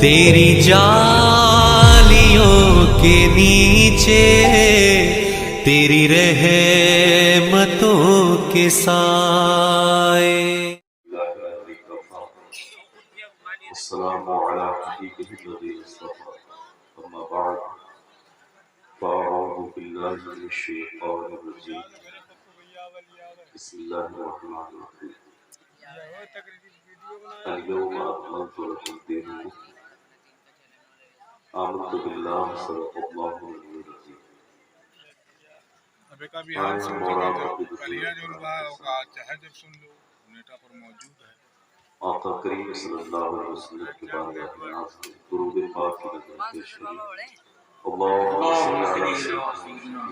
تیری جالیوں کے نیچے تیری رحمتوں کے سائے. السلام على حبيبه الذي اصطفى أما بعد فأعوذ بالله من الشيطان الرجيم بسم الله الرحمن الرحيم. اليوم أكملت لكم دينكم آمنت بالله صدق الله العلي العظيم. آقا کریم صلی اللہ علیہ وسلم کے بارگاہ میں ناز میں درود پاک کی نظر پیش کریں. اللہم صلی علی سیدنا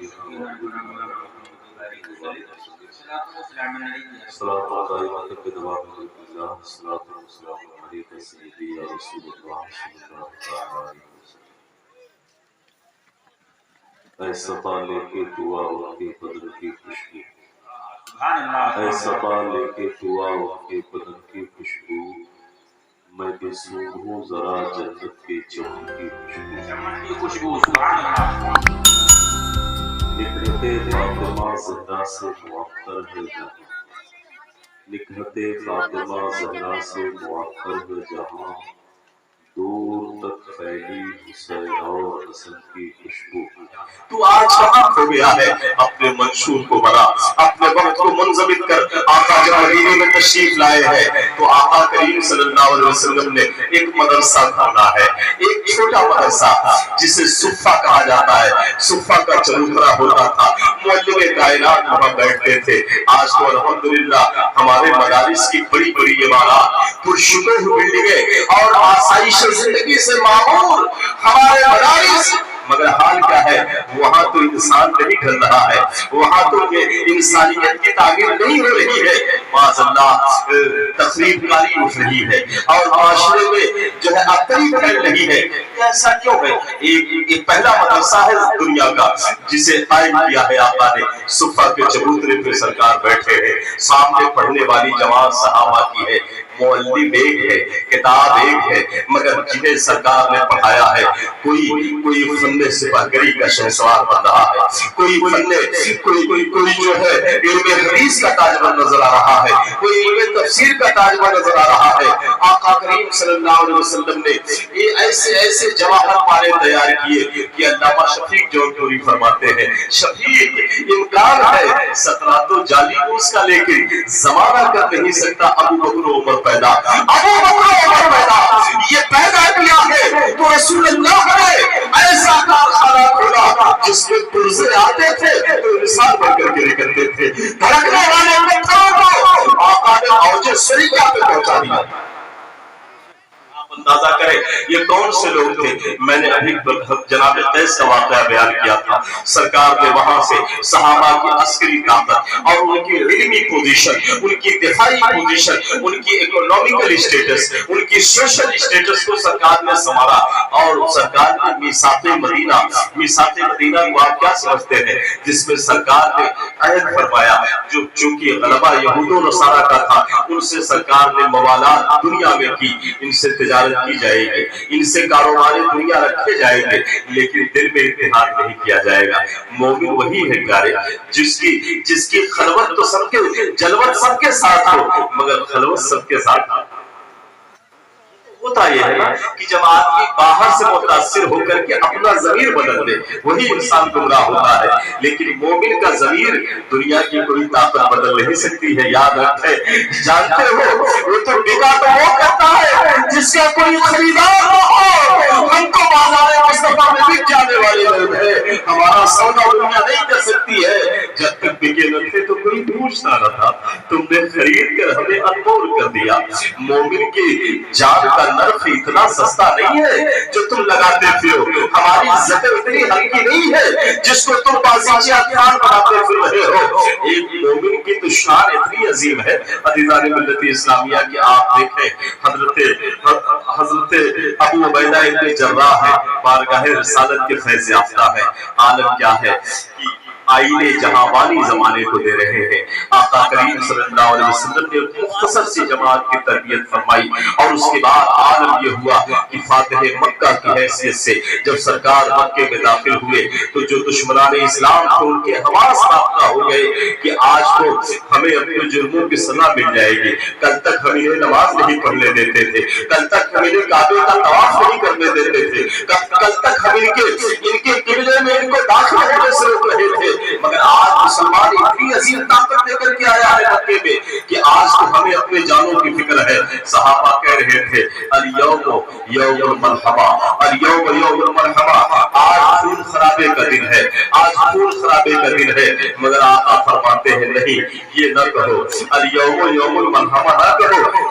صلاۃ دائمۃ بدوام ملک اللہ صلاۃ والسلام علیک سیدی یا رسول اللہ صلی اللہ علیہ وسلم. اے صفا لے کے دعا کے بدن کی خوشبو، اے صفا لے کے دعا کے بدن کی خوشبو، میں بھی سونگھوں ذرا جنت کے چمن کی خوشبو. نکہت فاطمہ زہرا سے معطر ہے جہاں، نکہت فاطمہ زہرا سے معطر ہے جہاں، دور تک پھیلی حسین اور حسن کی خوشبو. تو آج کہاں کھو گیا ہے؟ اپنے منشور کو بڑا، اپنے وقت کو منضبط کر. آقا جب مدینے میں تشریف لائے ہیں تو آقا کریم صلی اللہ علیہ وسلم نے ایک مدرسہ کھولا ہے، ایک چھوٹا مدرسہ جسے صفہ کہا جاتا ہے. صفہ کا چروترا ہوتا تھا، معلم کائنات وہاں بیٹھتے تھے. آج تو الحمدللہ ہمارے مدارس کی بڑی بڑی عمارات، پرشکوہ بلڈنگیں اور آسائش زندگی سے معمور ہمارے مدارس، مگر حال کیا ہے؟ وہاں تو انسان نہیں ڈھل رہا ہے، وہاں تو انسانیت کی تعمیر نہیں ہو رہی ہے. معاذ اللہ تخریب کاری اٹھ رہی ہے اور معاشرے میں جو ہے اکری پھیل رہی ہے. ایسا کیوں ہے؟ ایک پہلا مدرسہ ہے دنیا کا جسے قائم کیا ہے آقا نے. صفہ کے چبوترے پہ سرکار بیٹھے ہیں، سامنے پڑھنے والی جماعت صحابہ کی ہے، معلم ایک ہے، کتاب ایک ہے، مگر جنہیں سرکار نے پڑھایا ہے کوئی فن سپاہگری کا شہسوار بن رہا ہے، کوئی جو ہے علم حدیث کا تاجور نظر آ رہا ہے، کوئی علم تفسیر کا تاجور نظر آ رہا ہے. آقا کریم صلی اللہ علیہ وسلم نے یہ ایسے جواہر پارے تیار کیے کہ علامہ شفیق جونپوری فرماتے ہیں، شفیق امکان ہے 17 تو جعلی اس کا، لیکن زمانہ کر نہیں سکتا ابو بکر و عمر پیدا. ابو بکر و عمر پیدا یہ پیدا کیا ہے تو رسول اللہ نے ایسا کارخانہ کھولا جس میں پرزے آتے تھے تو انسان بن کر کے نکلتے تھے. دھڑکنے والے پتھروں کو آقا نے اوج سریہ پہ پہنچا دیا. اندازہ کریں یہ کون سے لوگ تھے. میں نے ابھی جناب قیس کا واقعہ بیان کیا تھا. سرکار نے وہاں سے صحابہ کی عسکری طاقت اور ان کی علمی پوزیشن، ان کی دفاعی پوزیشن، ان کی اکنامیکل اسٹیٹس، ان کی سوشل اسٹیٹس کو سرکار نے سنبھالا. اور سرکار نے میثاق مدینہ کو آپ کیا سمجھتے ہیں؟ جس میں سرکار نے عہد فرمایا جو چونکہ غلبہ یہود و نصارہ کا تھا، ان سے سرکار نے موالات دنیا میں کی. ان سے تجارت کی جائے گی، ان سے کاروبار دنیا رکھے جائیں گے، لیکن دل میں اتحاد نہیں کیا جائے گا. مومن وہی ہے پیارے جس کی خلوت تو سب کے جلوت سب کے ساتھ ہو، مگر خلوت سب کے ساتھ ہوتا یہ ہے نا کہ جب آدمی باہر سے متاثر ہو کر کے اپنا ضمیر بدل دے وہی انسان گمراہ ہوتا ہے. لیکن مومن کا ضمیر دنیا کی کوئی طاقت بدل نہیں سکتی ہے. یاد رکھے، جانتے ہو وہ تو بگا تو وہ کرتا ہے جس کا کوئی خریدار نہ ہو. ہم کو بازار مصطفیٰ میں بک جانے والے لوگ ہیں، ہمارا سودا دنیا نہیں کر سکتی ہے. جب تک بکے نہ تھے تو کوئی پوچھتا نہ تھا، تم نے خرید کر ہمیں انمول کر دیا. مومن کی جان کا نرخ اتنا سستا نہیں ہے جو تم لگاتے پھر ہو. ہماری عزت اتنی ہلکی نہیں ہے جس کو تم بازیچے اتھان بناتے پھر رہے ہو. ایک مومن کی تو شان اتنی عظیم ہے عزیزان ملت اسلامیہ کہ آپ دیکھیں حضرت ابو عبیدہ ابن جراح ہے، بارگاہ رسالت کے فیض یافتہ ہے. عالم کیا ہے کہ आईने जहांवानी जमाने को दे रहे हैं। आका करीम सल्लल्लाहु अलैहि वसल्लम ने मुख्तसर सी जमात की तरबियत फरमाई और उसके बाद आलम ये हुआ कि फातिह मक्का की हैसियत से जब सरकार मक्के में दाखिल हुए तो जो दुश्मनान इस्लाम थे उनके हवास राब्ता हो गए कि आज तो हमें अपने जुर्मों की सजा मिल जाएगी। कल तक हम इन्हें नमाज नहीं पढ़ने देते थे, कल तक हम इन्हें काबे का तवाफ नहीं करने देते थे, कल तक हम इनके किबले में इनको दाखिल होने से रोक रहे थे, मगर आज मुसलमान इतनी अजीम ताकत लेकर के आया है मक्के में कि आज तो हमें अपने जानों की फिक्र है। सहाबा कह रहे थे अल-यौम यौमुल मरहबा, अल-यौम यौमुल मरहबा, आज खून खराबे का दिन है, आज खून खराबे का दिन है। मगर आका फरमाते हैं नहीं, ये न कहो अल-यौम यौमुल मरहबा, न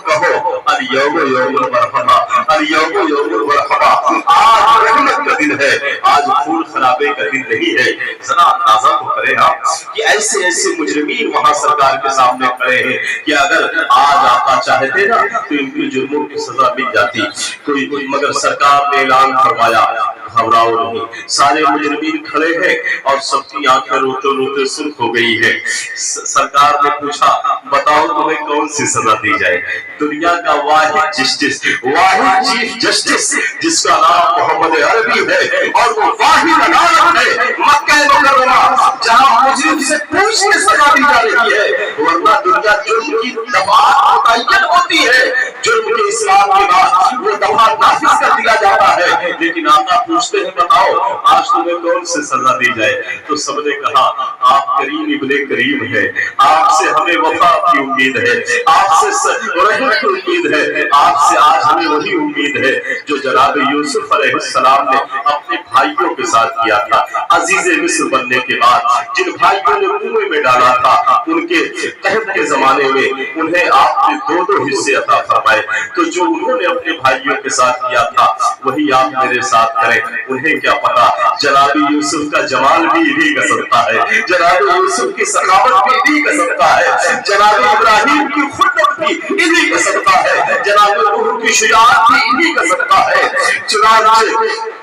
कहो अल-यौम यौमुल मरहबा, अल-यौम यौमुल मरहबा, आज रहमत का दिन है, आज खून खराबे का दिन नहीं है। जरा अंदाजा तो करें आप कि ऐसे ऐसे मुजरिमीन वहां सरकार के सामने खड़े हैं कि अगर आज आका चाहते ना तो इनके जुर्मों की सजा मिल जाती कोई, मगर सरकार ने ऐलान फरमाया घबराओ नहीं। सारे मुजरिमीन खड़े हैं और सबकी आंखें रोते रोते सुर्ख हो गई है। सरकार ने पूछा बताओ तुम्हें कौन सी सजा दी जाए। दुनिया का वाहिद जस्टिस, वाहिद चीफ जस्टिस जिसका नाम मोहम्मद अरबी है और वो वाहिद अदालत है मक्का मुकर्रमा जहां मुजरिम से पूछ के सजा दी जा रही है, वरना दुनिया जुर्म की दफा मुतय्यन होती है, जुर्म के इस्लाम के बाद वो दफा नाफिज कर दिया जाता है। लेकिन आका पूछते हैं बताओ आज तुम्हें कौन सी सजा दी जाए। तो सबने कहा आप करीम इब्ने करीम है, आपसे हमें वफा की उम्मीद है, आपसे रहमत की उम्मीद है, आपसे आज हमें वही उम्मीद है जो जनाब यूसुफ अलैहिस्सलाम ने अपने भाइयों के साथ किया था। अजीज मिस्र बनने के बाद जिन भाइयों ने कुएं में डाला था उनके कहत के जमाने में उन्हें आपने दो दो हिस्से अता फरमाए। तो जो उन्होंने अपने भाइयों के साथ किया था वही आप मेरे साथ करें। उन्हें क्या पता जनाबी यूसुफ का जमाल भी इन्हीं का सदका है, जनाबी यूसुफ की सखावत भी इन्हीं का सदका है, जनाबी इब्राहिम की खुद्दत भी इन्हीं का सदका है, जनाबी नूह की शुजाअत भी इन्हीं का सदका है। चुनांचे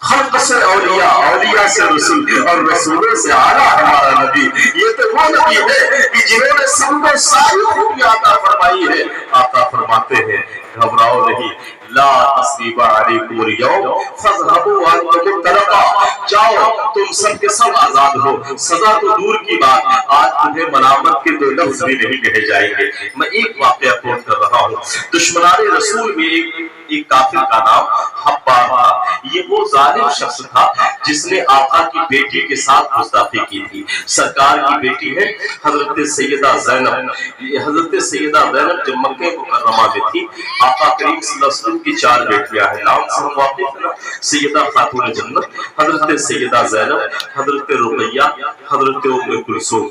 खल्क़ से औलिया, औलिया से रसूल और रसूलों से आला हमारा नबी। ये तो वो नबी है कि जिन्होंने सबको सारी खूबियां अता फरमाई है। आका फरमाते हैं घबराओ नहीं, ला तस्रीबा अलैकुम अल-यौम फज़हबू व अंतुम तलक़ा, जाओ तुम सब के सब आजाद हो। सजा तो दूर की बात, आज तुम्हें मलामत के दो लफ्ज भी नहीं कहे जाएंगे। मैं एक वाकया कोट कर रहा हूँ। दुश्मनाने रसूल में एक काफिर का नाम हब्बार था। ये वो जालिम शख्स था जिसने आका की बेटी के साथ गुस्ताखी की थी। सरकार की बेटी है हजरत सैयदा ज़ैनब। हजरत सैयदा ज़ैनब जब मक्के मुकर्रमा में थी, आका करीम सल्लल्लाहु अलैहि वसल्लम की चार बेटियां हैं, नाम से हम वाकिफ हैं, सैयदा खातून जन्नत, हजरत सैयदा ज़ैनब, हजरत रुकैया, हजरत उम्मे कुलसूम।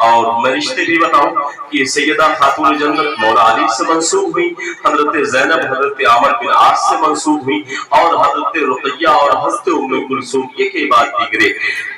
और मैं रिश्ते भी बताऊं कि सैयदा खातून जन्नत मौला अली से मंसूब हुई, हजरत ज़ैनब हजरत आमर बिन आस से मंसूब हुई और हजरत रुकैया और हजरत उम्मे कुलसूम ये के बाद दीगरे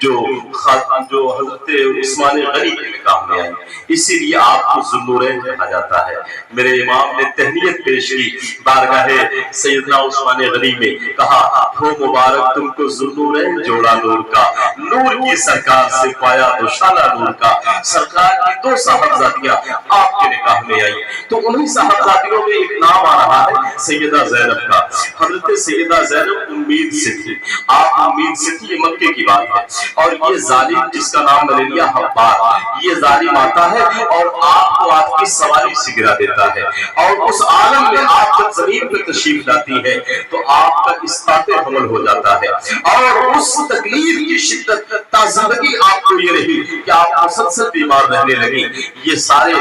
जो हजरत उस्मान गनी के निकाह में आई। इसीलिए आपको ज़ुन्नूरैन कहा जाता है। मेरे इमाम ने तहनीयत पेश की बारगाहे सैयदना उस्मान गनी में, कहा हो मुबारक तुमको ज़ुन्नूरैन जोड़ा नूर का, नूर की सरकार से पाया दुशाला नूर का। सरकार की दो साहबजादियां आपके निकाह में आई, तो उन्हीं साहबजादियों में एक नाम आ रहा है सैयदा ज़ैनब का। हजरत सैयदा ज़ैनब उम्मीद से थी, आप उम्मीद से थी, ये मक्के की बात है। और ये जालिम जिसका नाम मैंने लिया हब्बार, ये जालिम आता है और आपको आपकी सवारी से गिरा देता है और उस आलम में आप जब जमीन पर तशरीफ लाती है तो आपका इस्ताते हमल हो जाता है और उस तकलीफ की शिद्दत ताज़गी आपको ये रही कि आप मुसलसल बीमार रहने लगी। ये सारे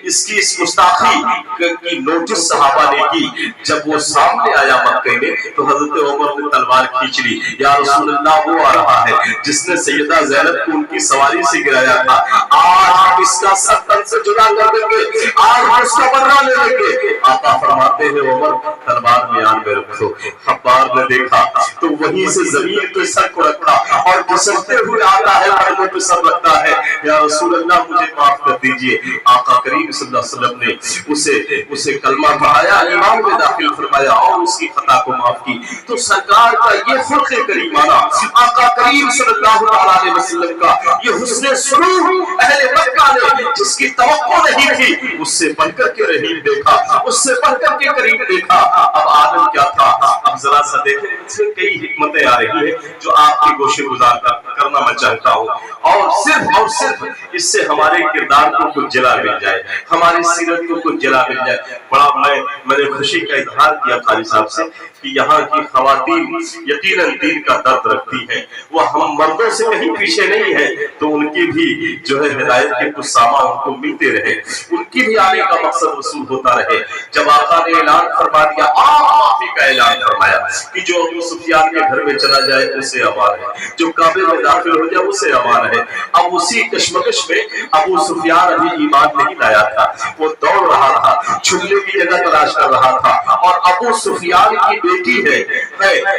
इसकी इस गुस्ताखी की नोटिस सहाबा ने की। जब वो सामने आया मक्के में तो हजरत उमर ने तलवार खींच ली, या रसूल अल्लाह वो आ रहा है जिसने सैयदा ज़ैनब को उनकी सवारी से गिराया था। आज हम इसका सर तन से जुदा कर देंगे, आज हम उसका बदला ले लेंगे। आका फरमाते हैं उमर तलवार म्यान में रखो। हब्बार ने देखा तो वहीं से जमीन पे सर को रखा और घुसकते हुए आता है, पैरों पे सर रखता है, या रसूल अल्लाह मुझे माफ कर दीजिए। आका करीम सल्लल्लाहु अलैहि वसल्लम ने उसे कलमा पढ़ाया, ईमान में दाखिल फरमाया और उसकी खता को माफ की। तो सरकार का ये फर्क करीमाना, आका करीम सल्लल्लाहु अलैहि वसल्लम का ये हुस्न सुलूक अहले मक्का ने जिसकी तवक्को नहीं थी, उससे बढ़कर के रहीम देखा, उससे बढ़कर के करीम देखा। अब आदम क्या था, अब जरा सा देखें, इसमें कई हिकमतें आ रही है जो आपके गोशे गुजार करना मैं चाहता हूँ, और सिर्फ इससे हमारे किरदार को कुछ जला मिल जाए, हमारी सीरत को कुछ जला मिल जाए। बड़ा मैंने खुशी का इजहार किया कारी साहब से कि यहाँ की खवातीन यकीनन दीन का दर्द रखती हैं, वो हम मर्दों से कहीं पीछे नहीं है, तो उनकी भी जो है हिदायत के कुछ सामान उनको मिलते रहे, उनकी भी आने का मकसद वसूल होता रहे। जब आका ने ऐलान फरमा दिया, माफी का ऐलान फरमाया कि जो अबू सुफियान के घर में चला जाए उसे अमान है, जो काबे में दाखिल हो जाए उसे अमान है। अब उसी कश्मकश में अबू सुफियान अभी ईमान नहीं लाया था, वो दौड़ रहा था, छुपने की जगह तलाश कर रहा था, और अबू सुफियान की बेटी है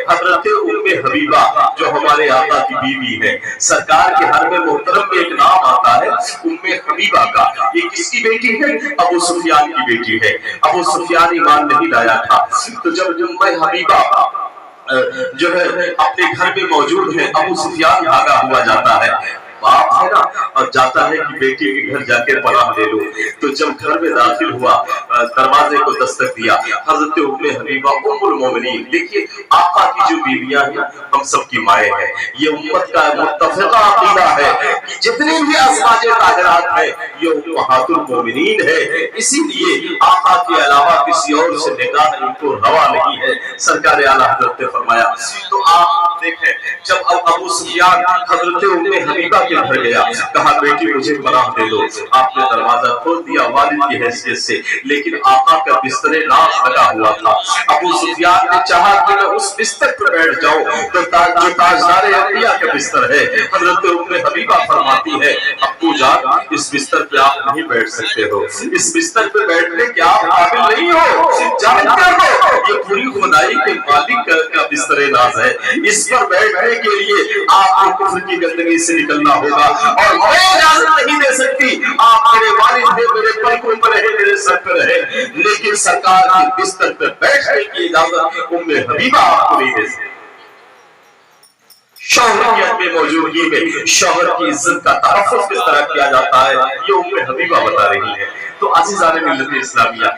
हजरत उम्मे हबीबा जो हमारे आका की बीवी है। सरकार के हर में मोहतरम में एक नाम आता है उम्मे हबीबा का, ये किसकी बेटी है? अबू सुफियान की बेटी है। अबू सुफियान ईमान नहीं लाया था, तो जब उम्मे हबीबा जो है अपने घर में मौजूद है, अबू सुफियान भागा हुआ जाता है, बाप है ना, और जाता है कि बेटी के घर जाके पनाह ले लो। तो जब घर में दाखिल हुआ, दरवाजे को दस्तक दिया, हजरत उम्मे हबीबा उम्मुल मोमिनीन, देखिए आका की जो बीवियां हैं हम सबकी माएँ हैं, ये उम्मत का मुत्तफिका अकीदा है कि जितनी भी अज़वाजे ताहिरात हैं ये उम्महातुल मोमिनीन है, इसीलिए आका के अलावा किसी और से निकाह इनको रवा नहीं है, सरकार आला हजरत ने फरमाया। तो आप देखें, जब अबू सुफियान हजरत उम्मे हबीबा के घर गया, कहा बेटी मुझे पनाह दे दो, आपने दरवाजा खोल दिया वालिद की हैसियत से, लेकिन आका का बिस्तर नाश लगा हुआ था। अबू सुफियान ने चाहा कि मैं उस बिस्तर पर बैठ जाऊं, तो जो ताजदार अंबिया का बिस्तर है, हजरत उम्मे हबीबा फरमाती है अब्बू जान इस बिस्तर पे आप नहीं बैठ सकते हो, इस बिस्तर पे बैठने के आप काबिल नहीं हो, जानते हो ये पूरी खुदाई के मालिक का बिस्तर नाज है, इस पर बैठने के लिए आपको कुफ्र की गंदगी से निकलना होगा, और मैं इजाजत नहीं दे सकती, आप मेरे वालिद थे, मेरे पलकों पर रहे, मेरे सर पर रहे, लेकिन सरकार के बिस्तर पर बैठने की इजाजत उम्मे हबीबा आपको नहीं दे सकती। शौहर की मौजूदगी में शौहर की इज्जत का तहफ़्फ़ुज़ किस तरह किया जाता है, ये उम्मे हबीबा बता रही है। तो अज़ीज़ान मिल्लत इस्लामिया,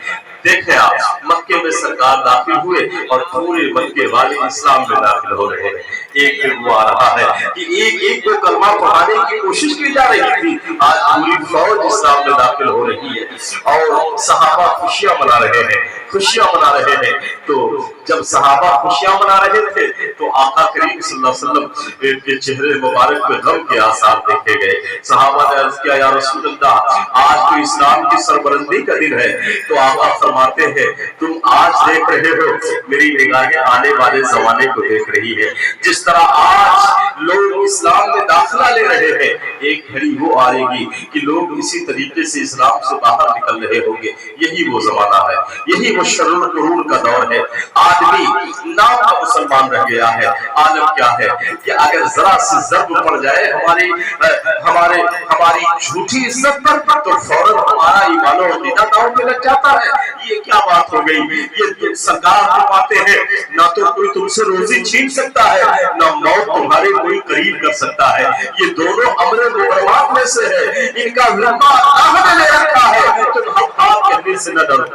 देखें आप, मक्के में सरकार दाखिल हुए और पूरे मक्के वाले इस्लाम में दाखिल हो रहे हैं। एक वो आ रहा है कि एक को कलमा पढ़ाने की कोशिश की जा रही थी, आज पूरी फौज इस्लाम में दाखिल हो रही है और सहाबा खुशियां मना रहे हैं, खुशियां मना रहे हैं। तो जब सहाबा खुशियां मना रहे थे तो आका करीम सल्लल्लाहु अलैहि वसल्लम के चेहरे मुबारक पे गम के आसार देखे गए। सहाबा ने अर्ज किया, या रसूल अल्लाह, आज तो इस्लाम की सरबरंदी का दिन है। तो आका फरमाते हैं, तुम आज देख रहे हो, मेरी निगाहें आने वाले जमाने को देख रही है। जिस तरह आज लोग इस्लाम में दाखिला ले रहे हैं, एक घड़ी वो आएगी कि लोग इसी तरीके से इस्लाम से बाहर निकल रहे होंगे। यही वो जमाना है, यही वो शरुल कुरून का दौर है। आदमी नाम का मुसलमान रह गया है, आलम क्या है कि अगर जरा से जर्ब पड़ जाए हमारी झूठी इज्जत पर, तो फौरन हमारा ईमान और अकीदा दांव पे लग जाता है। ये क्या बात हो गई, ये सरकार फरमाते हैं ना तो कोई तुमसे रोजी छीन सकता है, ना मौत तुम्हारे कोई करीब कर सकता है। ये दोनों अमर मुकर्रमात में से है, इनका जिम्मा अल्लाह ने ले रखा है। तुम हक बात कहने से न डरो,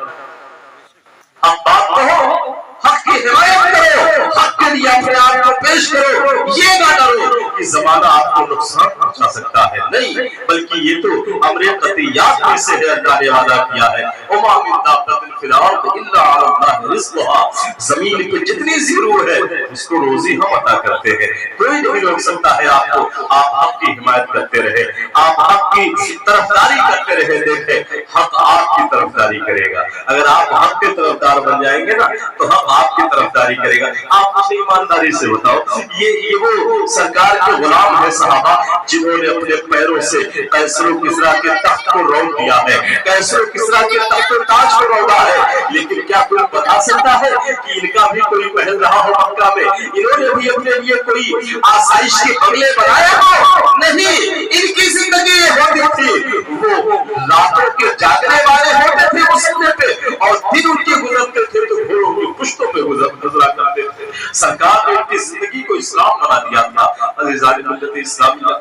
हक बात कहो, हक की हिमायत करो, हक के लिए अपने आप को पेश करो, ये ना डरो कि जमाना आपको नुकसान पहुंचा सकता है। नहीं, बल्कि ये तो अमरे कतियात में से है। अल्लाह ने वादा किया है, उमा मिन दाब्बतिन फिल अर्द इल्ला अल्लाह रिज़्क़ुहा, जमीन पे जितनी ज़रूर है उसको रोजी हम अता करते हैं, कोई नहीं रोक सकता है आपको। आप हक की हिमायत करते रहे, आप हक की तरफदारी करते रहे, देखें हक आपकी तरफदारी करेगा। अगर आप हक के तरफदार बन जाएंगे ना तो हक आपकी तरफदारी करेगा। आप मुझे ईमानदारी से बताओ, ये वो सरकार के गुलाम है सहाबा, जिन्होंने अपने पैरों से कैसर किस्रा के तख्त को रौंद दिया है, कैसर किस्रा के तख्त ताज को रौंदा है। लेकिन क्या कोई बता सकता है कि इनका भी कोई पहल रहा हो मक्का में? इन्होंने भी अपने लिए कोई आसाइश के बंगले बनाया हो? नहीं, इनकी जिंदगी होती थी वो रातों के जागने वाले होते थे उस समय पे, और दिन उनके गुजरते थे तो घोड़ों की पुश्तों पे गुजरा करते थे। सरकार ने इनकी जिंदगी को इस्लाम बना दिया था। अज़ीज़ान मिल्लत इस्लामिया,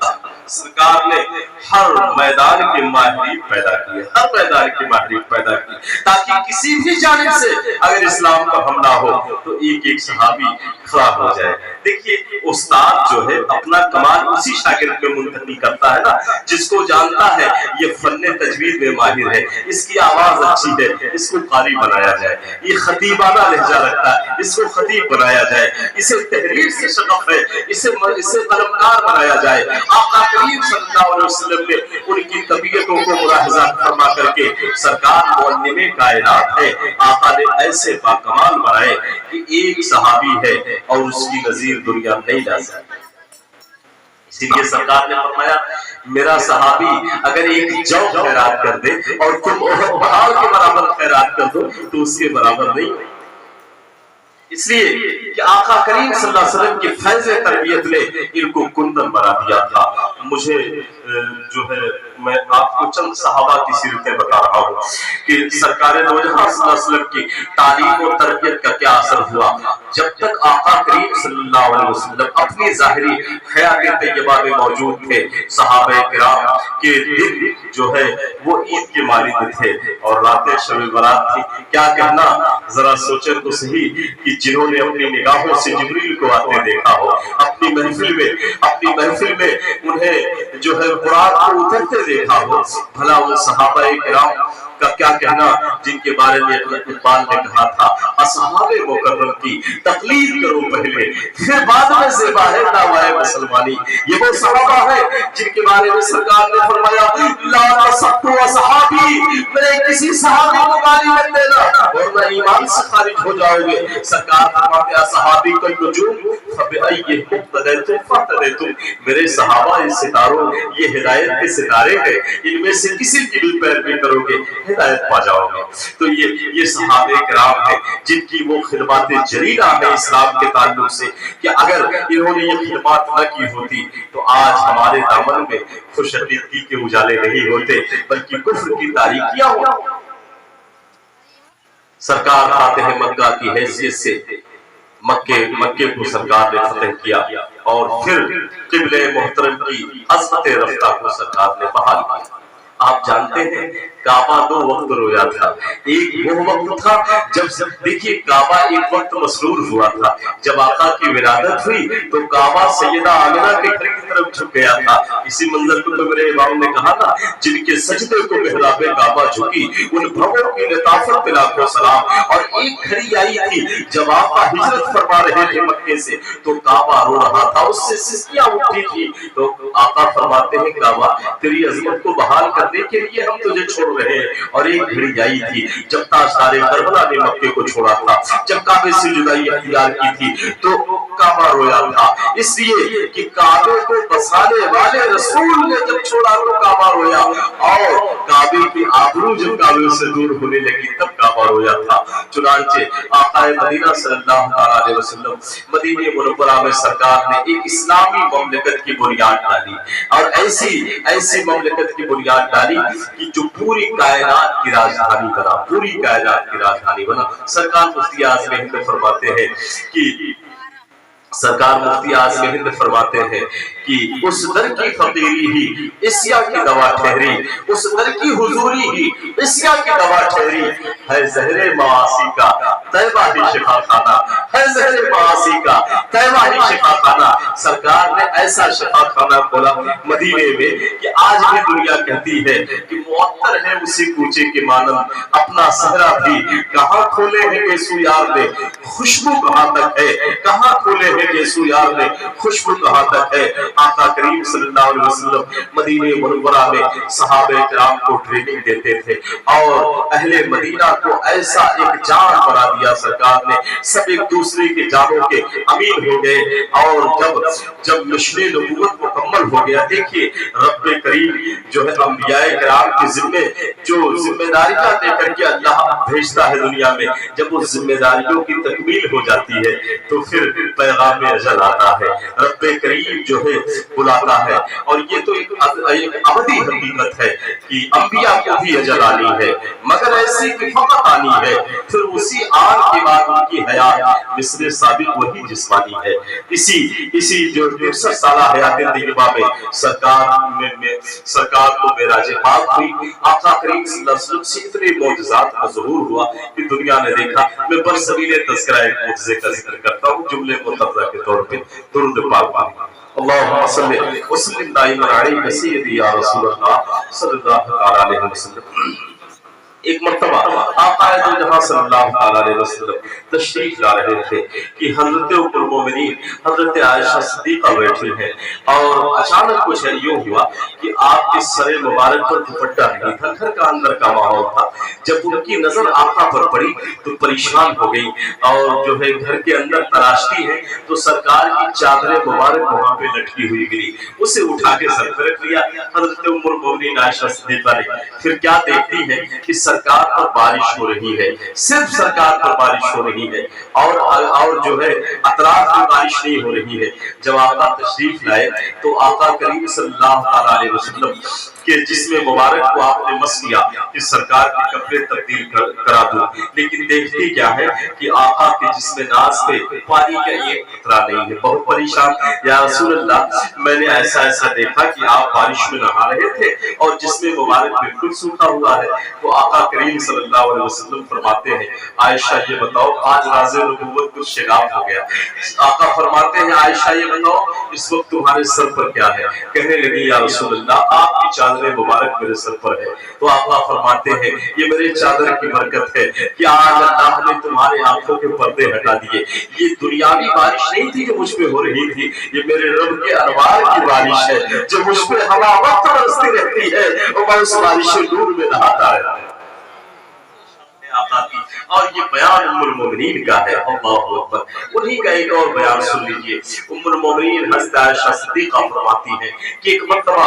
सरकार ने हर मैदान के माहिरीन पैदा किए, हर मैदान के माहिरीन पैदा किए, ताकि किसी भी जानिब से अगर इस्लाम का हमला हो तो एक एक सहाबी खड़ा हो जाए। देखिए, उस्ताद जो है अपना कमाल उसी शागिर्द पे मुंतकिल करता है ना, जिसको जानता है ये फन्ने तजवीद में माहिर है, इसकी आवाज अच्छी है, इसको कारी बनाया जाए, ये खतीबाना लहजा रखता है, इसको खतीब बनाया जाए, इसे तहरीर से शगफ है, इसे कलमकार बनाया जाए। आका करीम सल्लल्लाहु अलैहि वसल्लम ने उनकी तबीयतों को मुलाहिजा फरमा करके, सरकार मुअल्लिमे कायनात है, आका ने ऐसे बाकमाल बनाए कि एक सहाबी है और उसकी नजीर दुनिया नहीं ला सकती। इसीलिए सरकार ने फरमाया, मेरा सहाबी अगर एक जौ खैरात कर दे और तुम पहाड़ के बराबर खैरात कर दो तो उसके बराबर नहीं। इसलिए कि आका करीम सल्लल्लाहु अलैहि वसल्लम की फैज़ तरबियत ने इनको कुंदन बना दिया था। मुझे जो है, मैं आपको चंद सहाबा की सीरतें बता रहा हूँ कि सरकार दो जहां सल्लल्लाहु अलैहि वसल्लम की तालीम और तरबियत का क्या असर हुआ। जब तक आका करीम सल्लल्लाहु अलैहि वसल्लम अपनी ज़ाहिरी हयात तैयबा में मौजूद थे, सहाबा किराम के दिन जो है वो ईद के मालिक थे और रातें शब बरात थी। क्या कहना, जरा सोचे तो सही कि जिन्होंने अपनी निगाहों से जिब्रील को आते देखा हो, अपनी महफिल में उन्हें जो है कुरान को उतरते देखा हो, भला वो सहाबा किराम का क्या कहना जिनके बारे में इकबाल ने कहा था, असहाबे मुकर्रम की तकलीद करो पहले, फिर बाद में ज़ेबा है दावाए मुसलमानी। ये वो सहाबा है जिनके बारे में सरकार ने फरमाया, ला तसब्बु असहाबी, मेरे किसी सहाबी को गाली मत देना वरना ईमान से खारिज हो जाओगे। सरकार फरमाते हैं, असहाबी का नुजूम फबिअय्यि मुक्तदैतुम फहतदैतुम, मेरे सहाबा ये सितारों, ये हिदायत के सितारे हैं, इनमें से किसी की भी पैरवी करोगे हिदायत पा जाओगे। तो ये सहाबे किराम है जिनकी वो खिदमत जलीला है इस्लाम के ताल्लुक से, कि अगर इन्होंने ये खिदमत न की होती तो आज हमारे दामन में खुशअकीदगी के उजाले नहीं होते बल्कि कुफ्र की तारीकियां होती। सरकार फातिह मक्का की हैसियत से मक्के को सरकार ने फतह किया और फिर क़िबले मोहतरम की अज़मत रफ्ता को सरकार ने बहाल किया। आप जानते हैं काबा दो वक्त रोया था। एक वो वक्त था जब देखिए काबा एक वक्त मसरूर हुआ था, जब आका की विलादत हुई तो काबा सैयदा आमिना के घर की तरफ झुक गया था। इसी मंजर को तो मेरे इमाम ने कहा ना, जिनके सजदे को मेहराबे काबा झुकी उन भवों की लताफत पे लाखों सलाम। और एक घड़ी आई थी जब आका हिजरत फरमा रहे थे मक्के से तो काबा रो रहा था, उससे सिसकियां उठी थी। तो आका फरमाते हैं, काबा तेरी अजमत को बहाल करने के लिए हम तुझे छोड़ रहे हैं। और एक घड़ी आई थी जब ताजदारे करबला ने मक्के को छोड़ा था, जब काबे से जुदाई अख्तियार की थी तो काबा रोया था, इसलिए कि काबे को बसाने वाले रसूल ने जब छोड़ा तो काबा रोया। और काबे की आबरू जब काबे से दूर होने लगी तब काबा रोया था। चुनांचे आकाए मदीना सल्लल्लाहु अलैहि वसल्लम मदीने मुनव्वरा में सरकार ने एक इस्लामी ममलकत की बुनियाद डाली, और ऐसी ममलकत की बुनियाद डाली कि जो पूरी कायनात की राजधानी बना, पूरी कायनात की राजधानी बना। सरकार मुफ्ती आज़म हिंद फरमाते हैं कि फरमाते हैं कि उस दर की फकीरी ही इस्या की दवा ठहरी, उस दर की हुजूरी ही इस्या की दवा ठहरी, है ज़हरे मासी का तैबा ही शिफा खाना, है ज़हरे मासी का तैबा ही शिफा खाना। सरकार ने ऐसा शिफा खाना खोला मदीने में कि आज भी दुनिया कहती है कि मुअत्तर है उसी कूचे के मानम, अपना सहरा भी कहाँ खोले हैं यीशु यार ने, खुशबू कहाँ तक है, कहाँ खोले हैं यीशु यार ने, खुशबू कहाँ तक है। आका करीम सल्लल्लाहु अलैहि वसल्लम मदीने मुनव्वरा में सहाबे किराम को ट्रेनिंग देते थे और अहले मदीना को ऐसा एक जान बना दिया सरकार ने, सब एक दूसरे के जानों के अमीन हो गए। और जब मिशने नबूवत मुकम्मल हो गया, देखिए रब्बे करीम जो है अंबियाए किराम के जिम्मे जो जिम्मेदारियां देकर के अल्लाह भेजता है दुनिया में, जब उस जिम्मेदारियों की तकमील हो जाती है तो फिर पैगाम अजल आता है, रब्बे करीम जो है बुलाता है। और ये तो एक अवधि हकीकत है कि अंबिया को भी अजल आनी है, मगर ऐसी कि फकत आनी है, फिर उसी आन के बाद उनकी हयात मिस्र साबिक वही जिस्मानी है। इसी जो 63 साल हयात तय्यबा में सरकार को मेराज पाक हुई, आका करीम सल्लल्लाहु अलैहि वसल्लम से इतने मौजज़ात का ज़ुहूर हुआ कि दुनिया ने देखा। मैं बरसबीले तज़किरा एक मौजज़े का जिक्र करता हूँ जुमले मुतफ़्फ़ा के तौर पे, दुरूद पाक पाक अल्लाहुम्मा सल्लि व सल्लिम दाइमन अलैहि सय्यदी या रसूलल्लाह सल्लल्लाहु अलैहि वसल्लम। एक मर्तबा आका जहां सल्लल्लाहु अलैहि वसल्लम तशरीफ ला रहे थे कि हजरत उम्मुल मोमिनीन हजरत आयशा सिद्दीका बैठी हैं, और अचानक कुछ यूं हुआ कि आपके सर मुबारक पर दुपट्टा नहीं था, घर का अंदर का माहौल था। जब उनकी नजर आका पर पड़ी तो परेशान हो गई, और जो है घर के अंदर तराशती है तो सरकार की चादर मुबारक वहां पे लटकी हुई गिरी, उसे उठा के सर पर रख लिया हजरत उम्मुल मोमिनीन आयशा सिद्दीका ने। फिर क्या देखती है कि सरकार पर बारिश हो रही है, सिर्फ सरकार पर बारिश हो रही है, और जो है अतराफ में बारिश नहीं हो रही है। जब आका तशरीफ लाए तो आका करीम सल्लल्लाहु अलैहि वसल्लम के जिस्म मुबारक को आपने मस किया कि सरकार के कपड़े तब्दील करा दूं, लेकिन देखती क्या है कि आका के जिस्म नाज पे पानी का एक कतरा नहीं है। बहुत परेशान, या रसूल अल्लाह मैंने ऐसा देखा कि आप बारिश में नहा रहे थे और जिस्म मुबारक बिल्कुल सूखा हुआ है। तो आका करीम सल्लल्लाहु अलैहि वसल्लम फरमाते हैं, आयशा ये बताओ आज राज़े नबूवत कुछ शिगाफ हो गया। आका फरमाते हैं, आयशा ये बताओ इस वक्त तुम्हारे सर पर क्या है? कहने लगी, या रसूल अल्लाह आपकी चादर मुबारक मेरे सर पर है। तो आका फरमाते हैं, ये मेरे चादर की बरकत है कि आज अल्लाह ने तुम्हारे आंखों के पर्दे हटा दिए। ये दुनियावी बारिश नहीं थी जो मुझ पे हो रही थी, ये मेरे रब के अनवार की बारिश है जो मुझ पे हवा वक्त बरसती रहती है, और मैं उस बारिश के नूर में नहाता है। और ये बयान उम्मुल मोमिनीन का है, अल्लाहु अकबर। उन्हीं का एक और बयान सुन लीजिए। उम्मुल मोमिनीन हज़रत आयशा सिद्दीका फरमाती है कि एक मर्तबा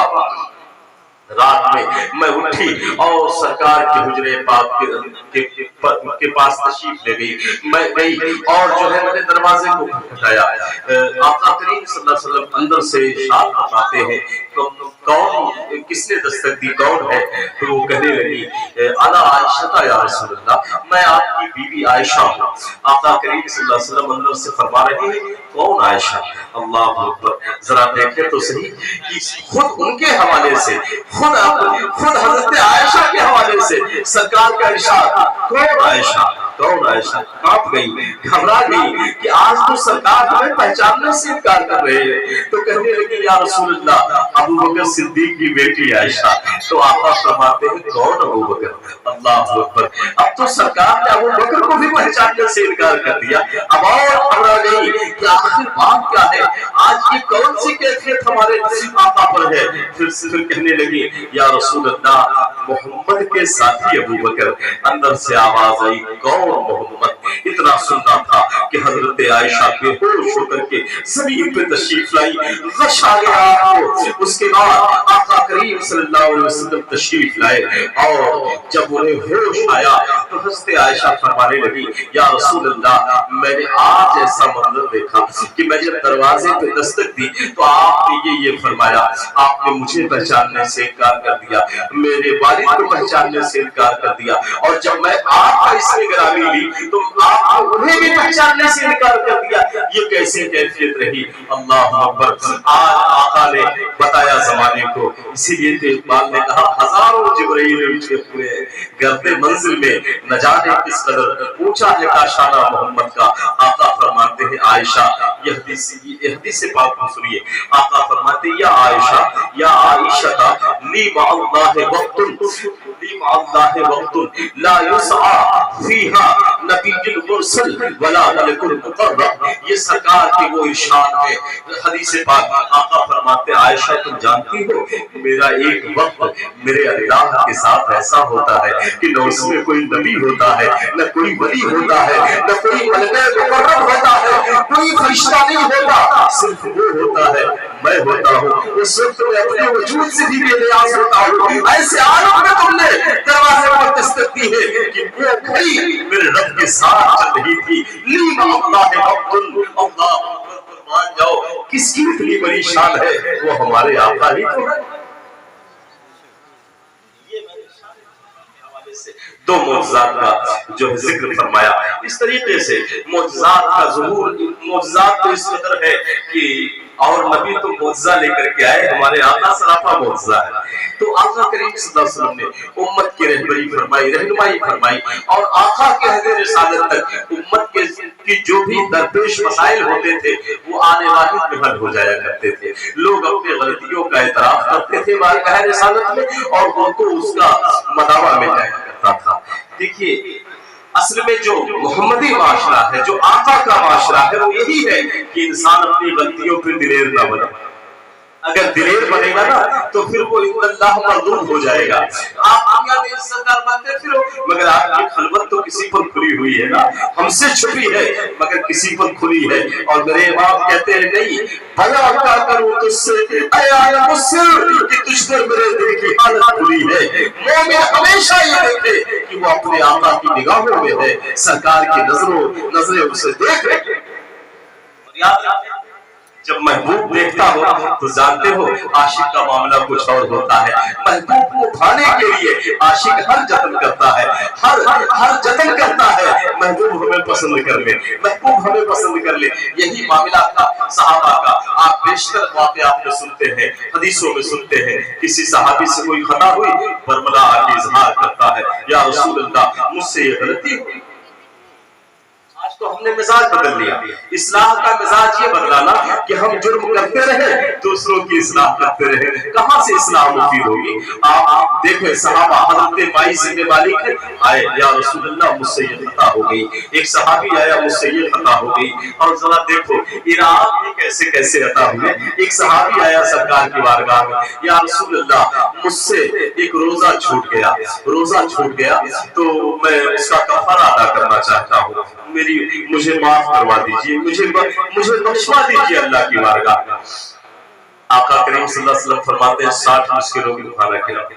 रात में मैं उठी और सरकार के हुजरे पाक के पास तशरीफ ले गई। मैं गई और जो है मैंने दरवाजे को खटखटाया। आका करीम सल्लल्लाहु अलैहि वसल्लम अंदर से इरशाद फरमाते हैं, कौन, किसने दस्तक दी, कौन है? तो वो कहने लगी, अना आयशा या रसूल अल्लाह, मैं आपकी बीवी आयशा हूँ। आका करीम सल्लल्लाहु अलैहि वसल्लम अंदर से फरमा रहे हैं, कौन आयशा? अल्लाह अकबर। जरा देखें तो सही कि खुद उनके हवाले से, खुद हजरत आयशा के हवाले से सरकार का इरशाद, कौन आयशा, कौन आयशा? कांप गई, घबरा गई कि आज तो सरकार हमें पहचानने से इनकार कर रहे हैं। तो कहने लगी, या रसूल अल्लाह अबू बकर सिद्दीक की बेटी आयशा। तो आका फरमाते हैं, कौन अबू बकर? अल्लाह अकबर। अब तो सरकार ने अबू बकर को भी पहचानने से इनकार कर दिया। अब और घबरा गई कि आखिर बात क्या है, आज की कौन सी कैफियत हमारे आका पर है? फिर कहने लगी, या रसूल अल्लाह मोहम्मद के साथी अबू बकर। अंदर से आवाज आई, कौन मोहम्मद? इतना सुनना था कि हजरत आयशा बेहोश होकर के जमीन पे तशरीफ लाई, गश आ गया। उसके बाद आका करीम सल्लल्लाहु अलैहि वसल्लम तशरीफ लाए, और जब उन्हें होश आया तो हजरत आयशा फरमाने लगी, या रसूल अल्लाह मैंने आज ऐसा मंजर देखा कि मैं जब दरवाजे पे दस्तक दी तो आपने ये फरमाया, आपने मुझे पहचानने से इनकार कर दिया, मेरे वालिद को पहचानने से इनकार कर दिया, और जब मैं आपका इसमें गिरावी ली तो आपने उन्हें भी पहचानने से इनकार कर दिया। ये कैसी कैफियत रही? अल्लाह अकबर। आज आका ने बताया जमाने को, इसीलिए तो इकबाल ने कहा, हजारों जिब्राइल उठे हुए गर्दे मंजिल में, न जाने किस कदर ऊंचा है काशाना मोहम्मद का। आका फरमाते हैं, आयशा, ये हदीस पाक को सुनिए। आका फरमाते, या आयशा, या आयशा ली मअल्लाह वक्तुन ला युसआ फीहा नबी मुरसल वला मलकुल मुकर्रम। ये सरकार की वो इशान है। हदीस पाक आका फरमाते आयशा तुम जानती हो मेरा एक वक्त मेरे अल्लाह के साथ ऐसा होता है कि न उसमें कोई नबी होता है, न कोई वली होता है, न कोई मलके मुकर्रम होता है, कोई फरिश्ता नहीं होता, सिर्फ वो होता है, मैं होता हूँ। उस वक्त मैं अपने वजूद से भी बेनियाज होता हूँ। ऐसे आलम में तुमने दरवाजे पर दस्तक दी है कि वो घड़ी मेरे रब के साथ चल रही थी। लीमा अल्लाह अब्दुल अल्लाह मान जाओ किसकी इतनी बड़ी शान है, वो हमारे आका ही तो है। दो मौजज़ात का जो है जिक्र फरमाया। इस तरीके से मौजज़ात का ज़ुहूर, मौजज़ात तो इस कदर है कि और नबी तो मौजज़ा लेकर के आए, हमारे आका सराफा मौजज़ा है। तो आका करीम सल्लल्लाहु अलैहि वसल्लम ने उम्मत की रहबरी फरमाई, रहनुमाई फरमाई और आका के हदे रिसालत तक उम्मत के की जो भी दरपेश मसाइल होते थे वो आने वाहिद में हल हो जाया करते थे। लोग अपने गलतियों का एतराफ करते थे वाक़या रिसालत में और उनको उसका मदावा में जाया करता था। देखिए असल में जो मोहम्मदी माशरा है, जो आका का माशरा है, वो यही है कि इंसान अपनी गलतियों पर दिलेर न बने। अगर दिलेर बनेगा ना तो फिर वो अल्लाह मरदूद हो जाएगा। आप दुनिया में इज्जतदार बनते फिरो मगर आपकी खलबत तो किसी पर खुली हुई है ना, हमसे छुपी है मगर किसी पर खुली है। और मेरे बाप कहते हैं नहीं भला क्या करूं तुझसे अया मुझसे कि तुझ पर मेरे दिल की हालत खुली है। मोमिन हमेशा ये देखे कि वो अपने आका की निगाहों में है, सरकार की नजरें उसे देख रहे। जब महबूब देखता हो तो जानते हो आशिक का मामला कुछ और होता है। महबूब को पाने के लिए आशिक हर जतन करता है, हर जतन करता है महबूब हमें पसंद कर ले, महबूब हमें पसंद कर ले। यही मामला था सहाबा का। आप बेशतर वाक़या आपने सुनते हैं, हदीसों में सुनते हैं, किसी सहाबी से कोई खता हुई, बरमला आके इजहार करता है या रसूल अल्लाह मुझसे ये गलती हुई। आज तो हमने मिजाज बदल लिया। इस्लाह का मिजाज ये बदलाना कि हम जुर्म करते रहे दूसरों की इस्लाह करते रहे। कहां से इस्लाह मुफीद होगी? आप देखें सहाबा हज़रत बाईस इब्न मालिक आए या रसूल अल्लाह मुझसे ये खता हो गई। एक सहाबी आया मुझसे ये खता हो गई। और जरा देखो इराक में कैसे कैसे अता हुए। एक सहाबी आया सरकार की बारगाह में या रसूल अल्लाह मुझसे एक रोजा छूट गया तो मैं उसका कफारा अदा करना चाहता हूँ, मुझे माफ करवा दीजिए, मुझे बख्शवा दीजिए अल्लाह की बारगाह में। आका करीम सल्लल्लाहु अलैहि वसल्लम फरमाते हैं 60 मिस्किनों को खाना खिलाओ।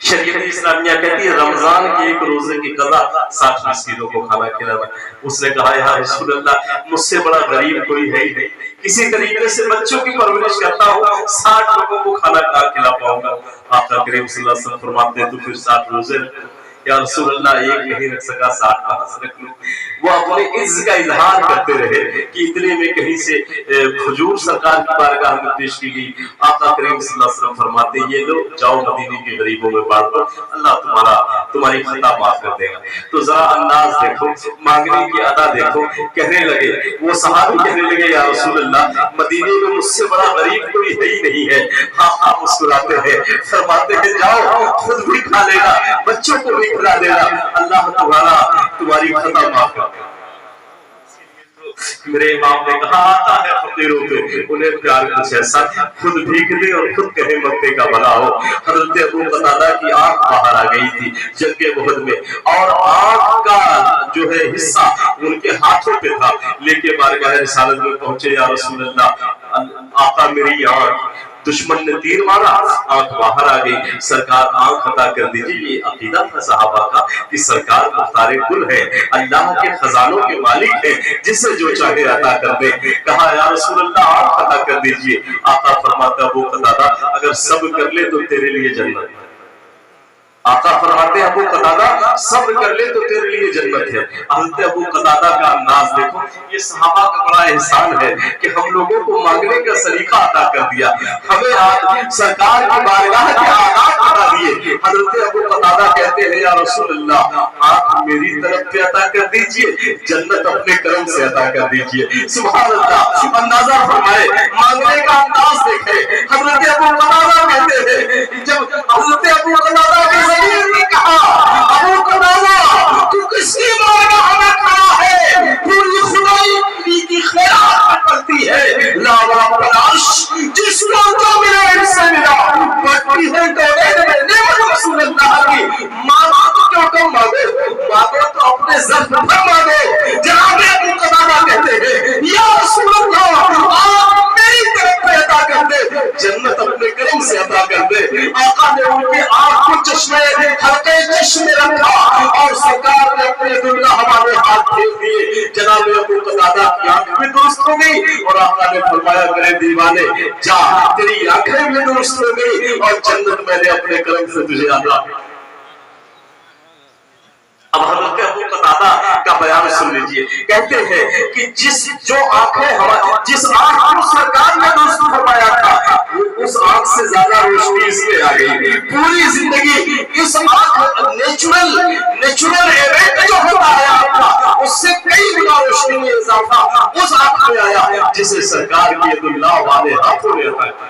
शरीयत इस्लामिया कहती है रमजान के एक रोजे की कज़ा 60 मिस्किनों को खाना खिलाना। उसने कहा या रसूल अल्लाह मुझसे बड़ा गरीब कोई है ही नहीं, किसी तरीके से बच्चों की परवरिश करता हूँ, 60 लोगों को खाना खिला पाऊंगा। आका करीम सल्लल्लाहु अलैहि वसल्लम फरमाते हैं तो फिर 60 रोजे या रसूल अल्लाह एक नहीं रख सका 60 कहां से रख लूं। वो अपने इज्ज का इजहार करते रहे कि इतने में कहीं से हुजूर सरकार की बारगाह में पेश की गई। आका करीम सल्लल्लाहु अलैहि वसल्लम फरमाते ये लो जाओ मदीने के गरीबों में बांट दो, अल्लाह तुम्हारी खता माफ कर देगा। तो जरा अंदाज देखो, मांगने की अदा देखो। कहने लगे वो सहाबी कहने लगे या रसूल अल्लाह मदीने में मुझसे बड़ा गरीब कोई है ही नहीं है। हाँ मुस्कुराते हैं, फरमाते हैं जाओ खुद भी खा लेगा, बच्चों को भी खिला देना, अल्लाह तुम्हारी खता माफ कर। मेरे इमाम ने कहा आता है फकीरों पे उन्हें प्यार कुछ ऐसा खुद भीख दे और खुद कहे मक्के का भला हो। हज़रत अबू कतादा की आंख बाहर आ गई थी जंगे उहद में और आंख का जो है हिस्सा उनके हाथों पे था। लेके बारगाह रिसालत में पहुंचे या रसूल अल्लाह आका मेरी आंख दुश्मन ने तीर मारा, आंख बाहर आ गई, सरकार आंख अता कर दीजिए। ये अकीदा था सहाबा का कि सरकार मुख्तार कुल है, अल्लाह के खजानों के मालिक है, जिसे जो चाहे अता कर दे। कहा या रसूल अल्लाह आंख अता कर दीजिए। आका फरमाता अबू कतादा अगर सब कर ले तो तेरे लिए जन्नत है। आका फरमाते अबू कतादा सब कर ले तो तेरे लिए जन्नत है। हज़रत अबू कतादा का अंदाज देखो, ये सहाबा का बड़ा एहसान है कि हम लोगों को मांगने का सलीका अता कर दिया, हमें आज सरकार की बारगाह के आदाब बता दिए। हज़रत अबू कतादा कहते हैं या रसूल अल्लाह आप मेरी तरफ पे अता कर दीजिए, जन्नत अपने कर्म से अता कर दीजिए। सुभान अल्लाह, अंदाजा फरमाए, मांगने का अंदाज देखे। हज़रत अबू कतादा कहते हैं जब हज़रत अबू कतादा के ज़मीर ने कहा अबू कतादा گردش میں رکھا اور سرکار نے اپنے دنیا ہمارے ہاتھ پھیر دیے. جناب ابو قتادہ کی آنکھ بھی درست ہو گئی اور آقا نے فرمایا میرے دیوانے جا تیری آنکھیں بھی درست ہو گئی اور جنت میں نے اپنے کرم سے تجھے عطا. اب حضرت ابو قتادہ کا بیان سن لیجئے. کہتے ہیں کہ جس آنکھ کو سرکار نے درست فرمایا تھا اس آنکھ سے زیادہ روشنی اس میں آ گئی. پوری زندگی اس آنکھ نیچرل ایونٹ جو ہوتا ہے آپ کا اس سے کئی گنا روشنی میں اضافہ اس آنکھ میں آیا جسے سرکار کی ید اللہ والے ہاتھوں نے عطا کیا.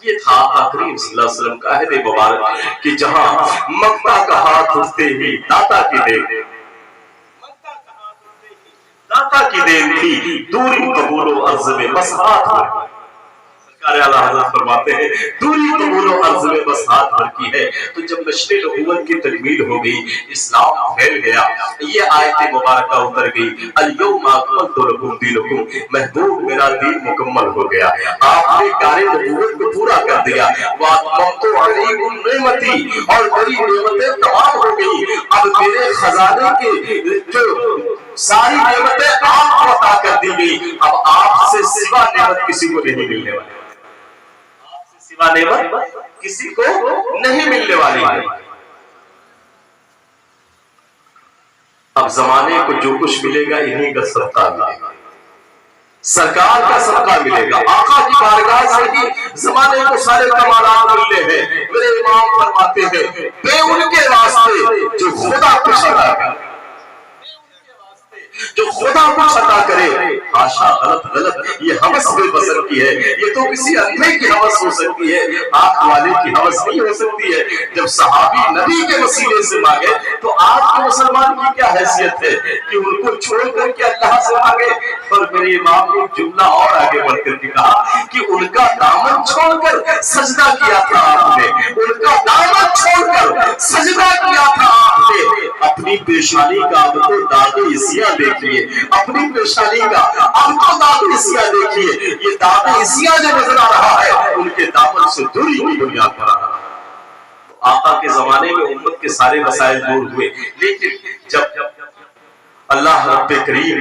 یہ تھا آقا کریم صلی اللہ علیہ وسلم کا عہد مبارک کہ جہاں مکہ کا ہاتھ اٹھتے ہی داتا کی دین تھی دوری قبول و عرض میں بس ہاتھ بھر. سرکار اعلیٰ حضرت فرماتے ہیں دوری قبول و عرض میں بس ہاتھ بھر کی ہے. تو جب نشر نبوت کی تکمیل ہو گئی اسلام پھیل گیا یہ آیت مبارکہ اتر گئی الیوم اکملت لکم دینکم. محبوب میرا دین مکمل ہو گیا. آپ نے کار نبوت کو پورا کر دیا. واتممت علیکم نعمتی اور میری نعمتیں تمام ہو گئی. اب میرے خزانے کی جو ساری نعمتیں آپ کو عطا کر دی گئی. اب آپ سے سوا نعمت کسی کو نہیں ملنے والی. سوا نعمت کسی کو نہیں ملنے والی ہے. اب زمانے کو جو کچھ ملے گا انہیں کا صدقہ ملے گا. سرکار کا صدقہ ملے گا. آقا کی بارگاہ سے ہی زمانے کو سارے کمالات ملنے ہیں. میرے امام فرماتے ہیں بے ان کے واسطے جو خدا کو عطا کرے جو خدا کو عطا کرے. حاشا غلط یہ ہوس بے بسر کی ہے. یہ تو کسی اندھے کی ہوس ہو سکتی ہے آنکھ والے کی ہوس نہیں ہو سکتی ہے. جب صحابی نبی کے وسیلے سے مانگے تو آج کے مسلمان کی کیا حیثیت ہے کہ ان کو چھوڑ کر کے اللہ سے مانگے. اور میرے امام نے جملہ اور آگے بڑھ کر کے کہا کہ ان کا دامن چھوڑ کر سجدہ کیا تھا آپ نے. ان کا دامن چھوڑ کر سجدہ کیا تھا آپ نے. اپنی پیشانی کا اب تو داغ عصیاں دیکھیے. اپنی پیشانی کا اب تو داغ عصیاں دیکھیے. یہ داغ عصیاں جو نظر آ رہا ہے ان کے دامن سے دوری کی بنیاد پر آ رہا ہے. آقا کے زمانے میں امت کے سارے مسائل دور ہوئے. لیکن جب اللہ رب کریم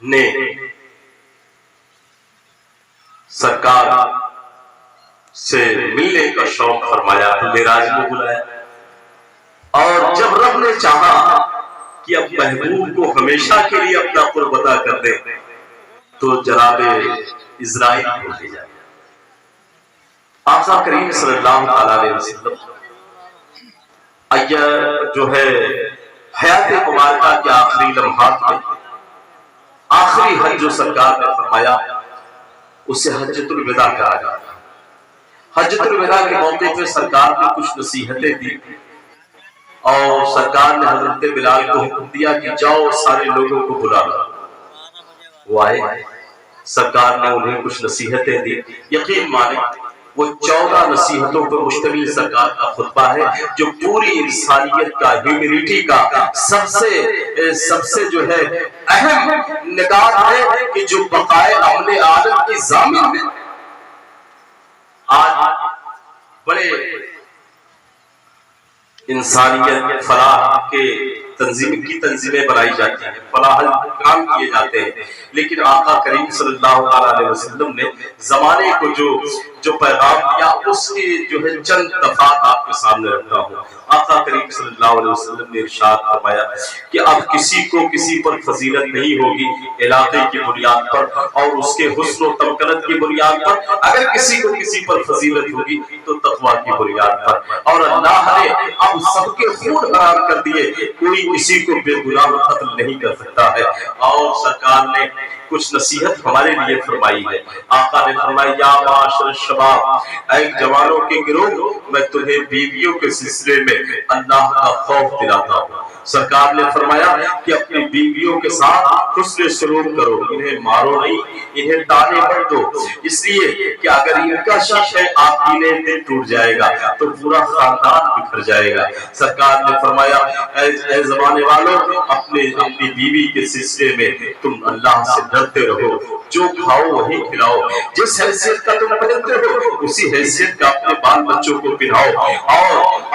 نے سرکار سے ملنے کا شوق فرمایا تو معراج میں بلایا. اور جب رب نے چاہا کہ اب محبوب کو ہمیشہ کے لیے اپنا قرب عطا کر دے تو جناب اسرائیل کو بھیجا. آقا کریم صلی اللہ علیہ وسلم جو ہے حیات مبارکہ کے آخری لمحات میں آخری حج جو سرکار نے فرمایا اسے حجۃ الوداع کہا جاتا ہے. حجۃ الوداع کے موقع پہ سرکار نے کچھ نصیحتیں دی اور سرکار نے حضرت بلال کو حکم دیا کہ جاؤ سارے لوگوں کو بلا لاؤ. وہ آئے. سرکار نے انہیں کچھ نصیحتیں دی. یقین مانے وہ 14 نصیحتوں پر مشتمل سرکار کا خطبہ ہے جو پوری انسانیت کا ہیومینٹی کا سب سے جو ہے اہم نکات ہے کہ جو بقائے عمل عالم کی ضامن ہے. آج بڑے انسانیت فلاح کے تنظیمیں بنائی جاتی ہیں, فلاح کام کیے جاتے ہیں, لیکن آقا کریم صلی اللہ علیہ وسلم نے زمانے کو جو پیغام دیا اس کے جو ہے چند دفعات آپ کے سامنے رکھتا ہوں. آقا کریم صلی اللہ علیہ وسلم نے ارشاد فرمایا کہ اب کسی کو کسی پر فضیلت نہیں ہوگی علاقے کی بنیاد پر اور اس کے حسن و تمکنت کی بنیاد پر. اگر کسی کو کسی پر فضیلت ہوگی تو تقویٰ کی بنیاد پر. اور اللہ نے اب سب کے خون حرام کر دیے, کوئی کسی کو بے گناہ قتل نہیں کر سکتا ہے. اور سرکار نے کچھ نصیحت ہمارے لیے فرمائی ہے. آقا نے فرمایا یا معاشر الشباب, اے جوانوں کے گروہ, میں تمہیں بیویوں کے سلسلے میں اللہ کا خوف دلاتا ہوں. سرکار نے فرمایا کہ اپنی بیویوں کے ساتھ حسن سلوک کرو, انہیں مارو نہیں, انہیں تانے مت دو, اس لیے کہ اگر ان کا شیشہ آپ کی دل ٹوٹ جائے گا تو پورا خاندان بکھر جائے گا. سرکار نے فرمایا اے زمانے والوں, اپنی بیوی کے سلسلے میں تم اللہ سے ڈرتے رہو, جو کھاؤ وہی کھلاؤ, جس حیثیت کا تم پہنتے ہو اسی حیثیت کا اپنے بال بچوں کو پہناؤ,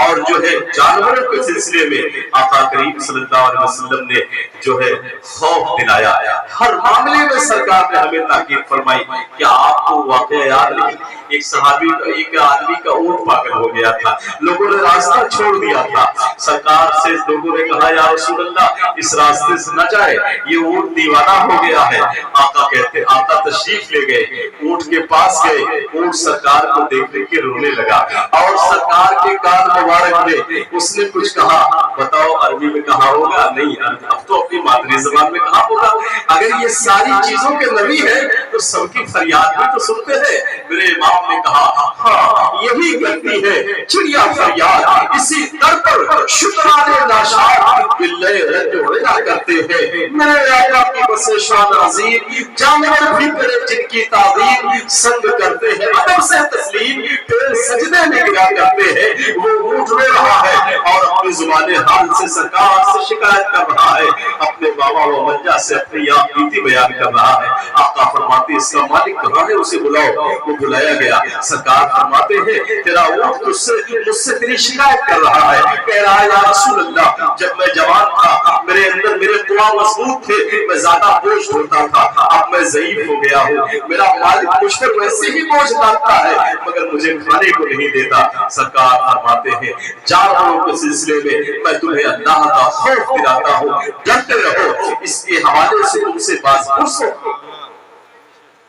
اور جو जानवरों के सिलसिले में आका करीम सल्लल्लाहु अलैहि वसल्लम ने जो है खौफ दिलाया। हर मामले में सरकार ने हमें ताकीद फरमाई। क्या आपको वाकया याद नहीं, एक सहाबी एक आदमी का ऊंट पागल हो गया था, लोगों ने रास्ता छोड़ दिया था, सरकार से लोगों ने कहा या रसूल अल्लाह इस रास्ते से न जाए, ये ऊंट दीवाना हो गया है। आका तशरीफ ले गए, ऊंट के पास गए, ऊंट सरकार को देख के रोने लगा और सरकार के कान मुबारक में उसने कुछ कहा। बताओ अरबी में कहा होगा? नहीं, अब तो अपनी मादरी जबान में कहा होगा। अगर ये सारी चीजों के नबी है तो सबकी फरियाद भी तो सुनते हैं। मेरे इमाम ने कहा हाँ यही गलती है चिड़िया फरियाद, इसी दर पर शुक्राने नाशाद बिल्ले जोड़ना करते हैं। मेरे आका की बसे शान अजीम, जानवर भी करे जिनकी ताज़ीम, संग करते हैं अदब से तस्लीम, फिर सजदे में गिरा करते हैं। वो उठ रहा है और अपनी जुबाने हाल से सरकार से शिकायत कर रहा है, अपने बाबा व मंजा से अपनी बीती बयान कर रहा है। आका फरमाते इसका मालिक कहाँ है, उसे बुलाओ। वो बुलाया गया, सरकार फरमाते हैं तेरा ऊँट मुझसे तेरी शिकायत कर रहा है, कह रहा है या रसूल अल्लाह जब मैं जवान था मेरे अंदर मेरे कुआं मजबूत थे, मैं ज्यादा बोझ ढोता था, अब मैं ज़ईफ हो गया हूँ, मेरा मालिक मुझ पर वैसे ही बोझ डालता है मगर मुझे खाने को नहीं देता। सरकार फरमाते हैं जानवरों के सिलसिले में मैं तुम्हें अल्लाह का खौफ दिलाता हूँ, डरते रहो। इसके हवाले से तुमसे बात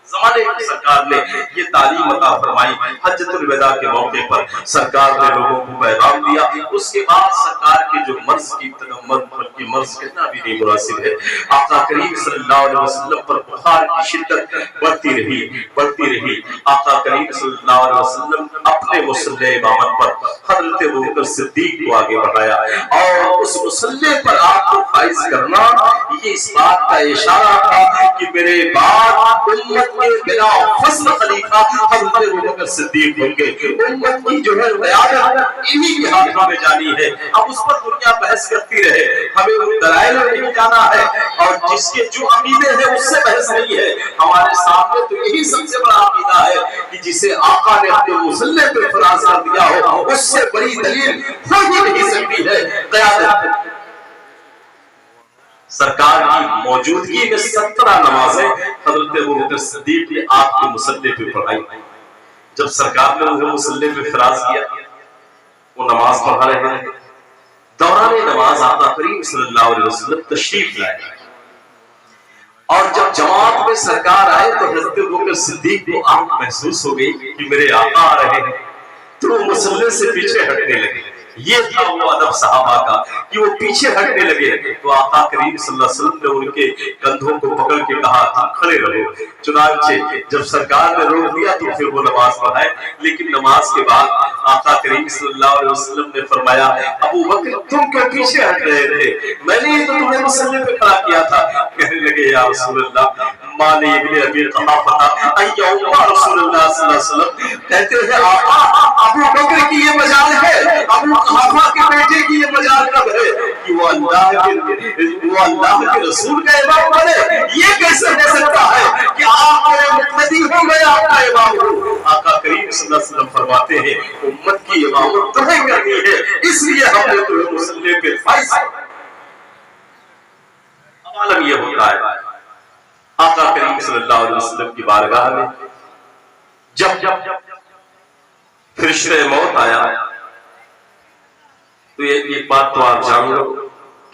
ज़माने की सरकार ने ये तालीम अता फरमाई। हज्जतुल विदा के मौके पर सरकार ने लोगों को पैगाम दिया। उसके बाद सरकार के जो मर्ज की बल्कि मर्ज कितना भी नहीं मुनासिब है, आका करीम सल्लल्लाहु अलैहि वसल्लम पर बुखार की शिद्दत बढ़ती रही। आका करीम सल्लल्लाहु अलैहि वसल्लम अपने मुसल्ले इमामत पर हज़रत अबू बकर सिद्दीक को आगे बढ़ाया और उस मुसल्ले पर आपको फाइज करना ये इस बात का इशारा था कि मेरे बाद उम्मत के बिना फस्ल खलीफा हज़रत अबू बकर सिद्दीक होंगे। उम्मत की जो है क़यादत इन्हीं के हाथों में जानी है। अब उस पर दुनिया बहस करती रहे, हमें उन दलाइल में नहीं जाना है और जिसके जो अकीदे हैं उससे बहस नहीं है। हमारे सामने तो यही सबसे बड़ा अकीदा है कि जिसे आका ने अपने मुसल्ले पे फराज कर दिया हो उससे बड़ी दलील हो ही नहीं सकती है क़यादत। सरकार की मौजूदगी में 17 नमाजें हज़रत अबू बकर सिद्दीक ने आपके मुसल्ले पे पढ़ाई। जब सरकार ने उन्हें मुसल्ले पे फराज किया, वो नमाज पढ़ा रहे हैं। दौरान नमाज आका करीम सल्लल्लाहु अलैहि वसल्लम तशरीफ लाए और जब जमात में सरकार आए तो हज़रत अबू बकर सिद्दीक को आंख महसूस हो गई कि मेरे आका आ रहे हैं, तो वो मुसल्ले से पीछे हटने लगे। ये था वो अदब सहाबा का कि वो पीछे हटने लगे तो आका करीम सल्लल्लाहु अलैहि वसल्लम ने उनके कंधों को पकड़ के कहा तुम खड़े रहो। चुनांचे जब सरकार ने रोक दिया तो फिर वो नमाज पढ़ाए, लेकिन नमाज के बाद आका करीम सल्लल्लाहु अलैहि वसल्लम ने फरमाया अबू बकर तुम क्यों पीछे हट रहे थे, मैंने तो तुम्हें मुसल्ले पे खड़ा किया था। कहने लगे या रसूल अल्लाह माने इब्ने अबी क़हाफ़ा अय्या रसूलुल्लाह सल्लल्लाहु अलैहि वसल्लम कहते हैं आका अबू बकर की ये मजाल है, अबू क़हाफ़ा के बेटे की ये मजाल कब है कि वो अल्लाह के रसूल का इमाम बने। ये कैसे हो सकता है कि आप मेरे मुक़्तदी हो, मैं आपका इमाम हूँ। आका करीम सल्लल्लाहु अलैहि वसल्लम फरमाते हैं उम्मत की इमामत तुम्हें करनी है, इसलिए हमने तुम्हें मुसल्ले पे फाइज किया। मालूम ये होता है आका करीम सल्लल्लाहु अलैहि वसल्लम की बारगाह में जब फरिश्ते मौत आया तो ये बात तो आप जान लो